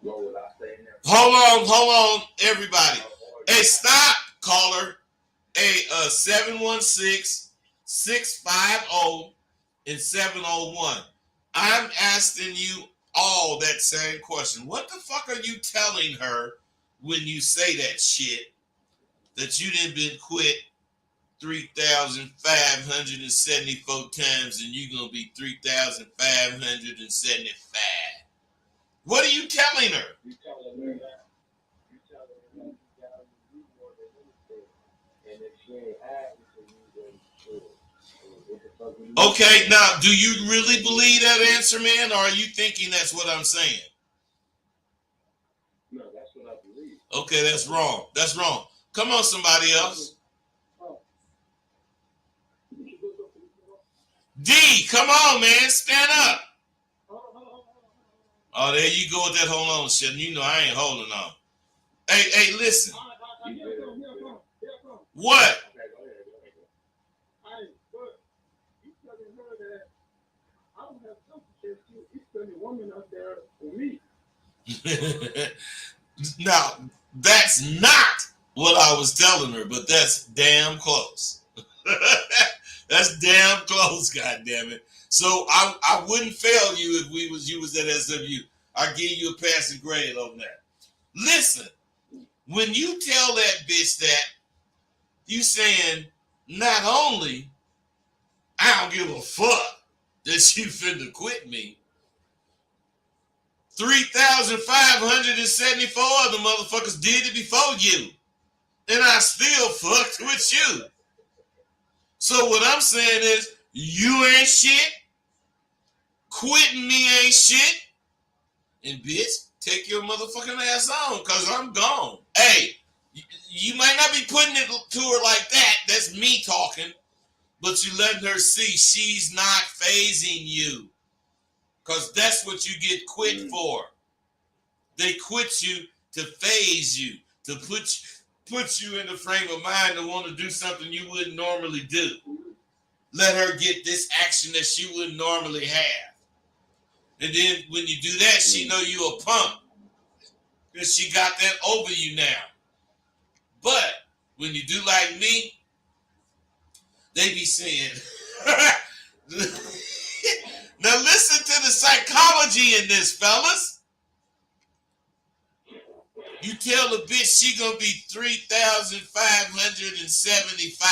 What would I say now? Hold on, everybody. Hey, stop, caller. Hey, 716-650 and 701. I'm asking you all that same question. What the fuck are you telling her when you say that shit? That you done been quit 3,574 times and you're going to be 3,575. What are you telling her? You telling her that. You telling her that you got to do more than anything. And if she ain't happy for you, then sure. Okay, now, do you really believe that answer, man, or are you thinking that's what I'm saying? No, that's what I believe. Okay, that's wrong. That's wrong. Come on, somebody else. D, come on, man. Stand up. Oh, there you go with that hold on shit. You know I ain't holding on. Hey, listen. What? Now, that's not what I was telling her, but that's damn close. That's damn close, goddammit. So I wouldn't fail you if you was at SW. I'd give you a passing grade on that. Listen, when you tell that bitch that, you saying not only I don't give a fuck that she finna quit me, 3,574 other motherfuckers did it before you. And I still fucked with you. So what I'm saying is, you ain't shit. Quitting me ain't shit. And bitch, take your motherfucking ass on, because I'm gone. Hey, you might not be putting it to her like that. That's me talking. But you letting her see she's not phasing you. Because that's what you get quit for. They quit you to phase you, to put you in the frame of mind to want to do something you wouldn't normally do. Let her get this action that she wouldn't normally have. And then when you do that, she know you a punk. Because she got that over you now. But when you do like me, they be saying, now listen to the psychology in this, fellas. You tell the bitch she gonna be 3,575.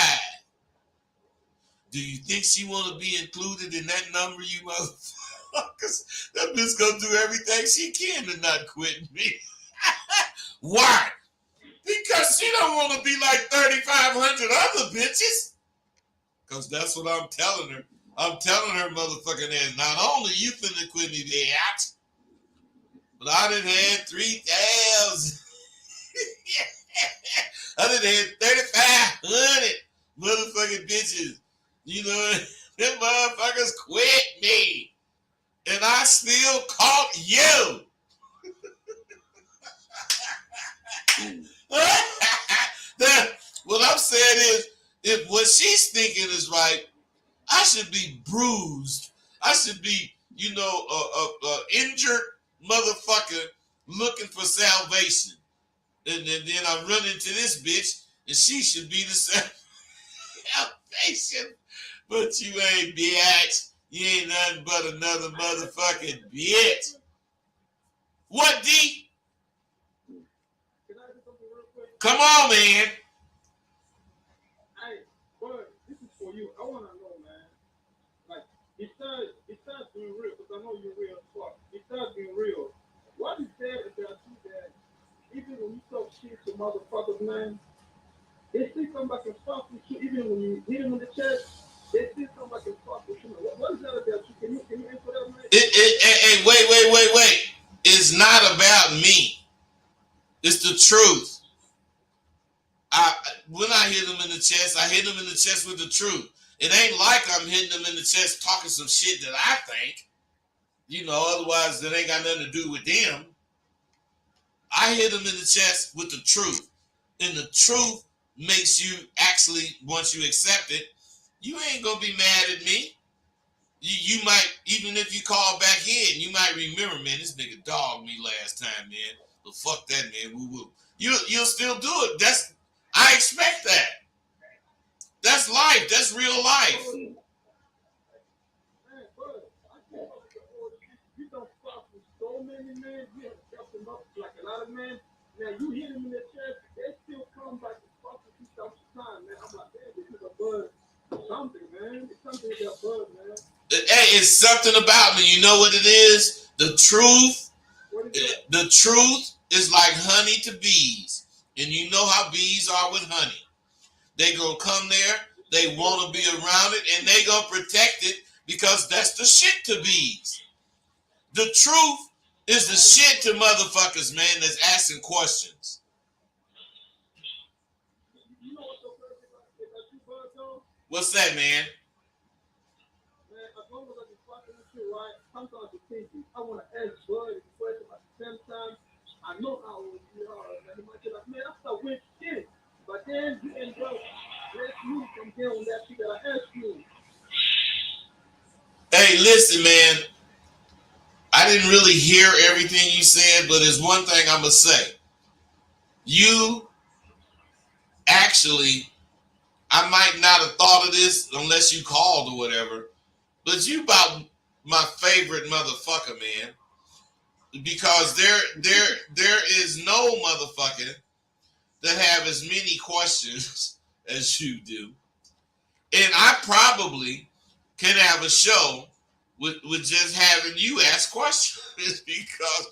Do you think she want to be included in that number, you motherfuckers? That bitch gonna do everything she can to not quit me. Why? Because she don't want to be like 3,500 other bitches. Because that's what I'm telling her. I'm telling her motherfucking ass, not only you finna quit me, bitch, but I done had 3,000. I done had 3,500 motherfucking bitches. You know, them motherfuckers quit me. And I still caught you. What I'm saying is, if what she's thinking is right, I should be bruised. I should be, injured motherfucker looking for salvation. And then I run into this bitch, and she should be the salvation. But you ain't, bitch. You ain't nothing but another motherfucking bitch. What, D? Can I do something real quick? Come on, man. Hey, bud, this is for you. I want to know, man. Like, besides being real, because I know you're real as fuck. Besides being real, what is there about you that even when you talk shit to motherfuckers, man, they still come back and fuck with you. Even when you hit them in the chest, they still come back and fuck with you. What is that about you? Can you answer that, man? Hey, wait. It's not about me. It's the truth. When I hit them in the chest, I hit them in the chest with the truth. It ain't like I'm hitting them in the chest talking some shit that I think. Otherwise that ain't got nothing to do with them. I hit them in the chest with the truth. And the truth makes you actually, once you accept it, you ain't gonna be mad at me. You might, even if you call back in, you might remember, man, this nigga dogged me last time, man. But fuck that, man. Woo. You'll still do it. I expect that. That's life. That's real life. Man, bud, I can't fuck with the old shit. You don't fuck with so many men. You have kept them up like a lot of men. Now, you hit them in the chest, they still come back and fuck with you sometimes, man. I'm like, damn, this is a bud. Something, man. It's something with that bud, man. Hey, it's something about me. You know what it is? The truth. What is that? The truth is like honey to bees. And you know how bees are with honey. They gonna come there, they wanna be around it, and they gonna protect it because that's the shit to bees. The truth is the shit to motherfuckers, man, that's asking questions. You know what's so crazy about you, bud, though? What's that, man? Man, as long as I can fucking with you, right? Sometimes you think I want to ask bud a question at the same time. I know how old you are, man. You might be like, man, that's a weird shit. But then you end up let's move from here on that shit that I asked you. Hey, listen, man. I didn't really hear everything you said, but there's one thing I'm gonna say. You actually, I might not have thought of this unless you called or whatever, but you about my favorite motherfucker, man. Because there is no motherfucker that have as many questions as you do. And I probably can have a show with just having you ask questions because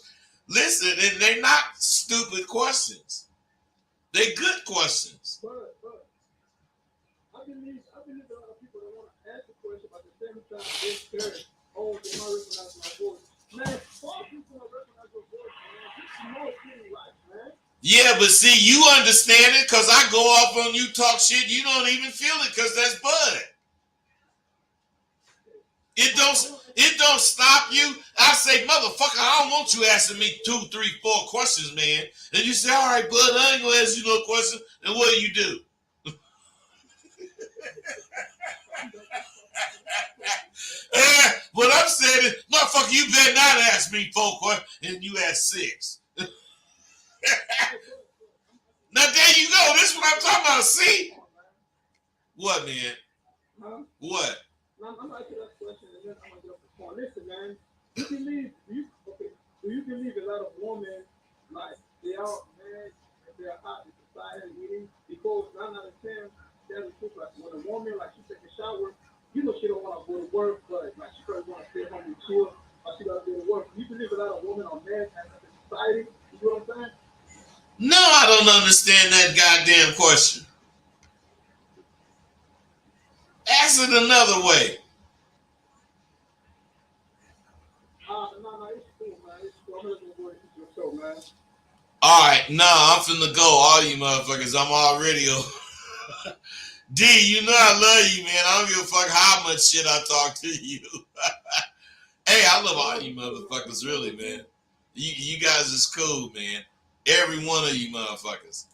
listen, and they're not stupid questions. They're good questions. But I believe a lot of people that want to ask a question, but at the same time they're scared. Oh, they might recognize my voice. Man, fuck people don't recognize your voice, man. This is no shit in life, man. Yeah, but see, you understand it because I go off on you talk shit. You don't even feel it because that's Bud. It don't stop you. I say, motherfucker, I don't want you asking me 2, 3, 4 questions, man. And you say, all right, Bud, I ain't gonna ask you no question. And what do? What I'm saying is, motherfucker, you better not ask me 4 questions, and you ask 6. Now there you go. This is what I'm talking about. See? What, man? Huh? What? I'm gonna ask you that question and then I'm gonna get off the phone. Listen, man, do you believe a lot of women like they are mad and they are hot in society meeting because 9 out of 10 tell the truth like when a woman like she take a shower go to work, but like she probably want to stay home with tour, or she got to go to work. You believe without a woman or man and society? You know what I'm saying? No, I don't understand that goddamn question. Ask it another way. No, it's cool, man. It's cool. I'm gonna go to your show, man. Alright, I'm finna go, all you motherfuckers. I'm already D, you know I love you, man. I don't give a fuck how much shit I talk to you. Hey, I love all you motherfuckers, really, man. You guys is cool, man. Every one of you motherfuckers.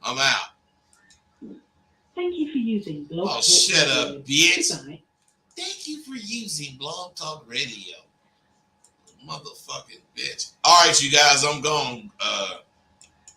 I'm out. Thank you for using Blog Oh, Talk shut Radio. up, bitch. Goodbye. Thank you for using Blog Talk Radio. Motherfucking bitch. All right, you guys, I'm gone.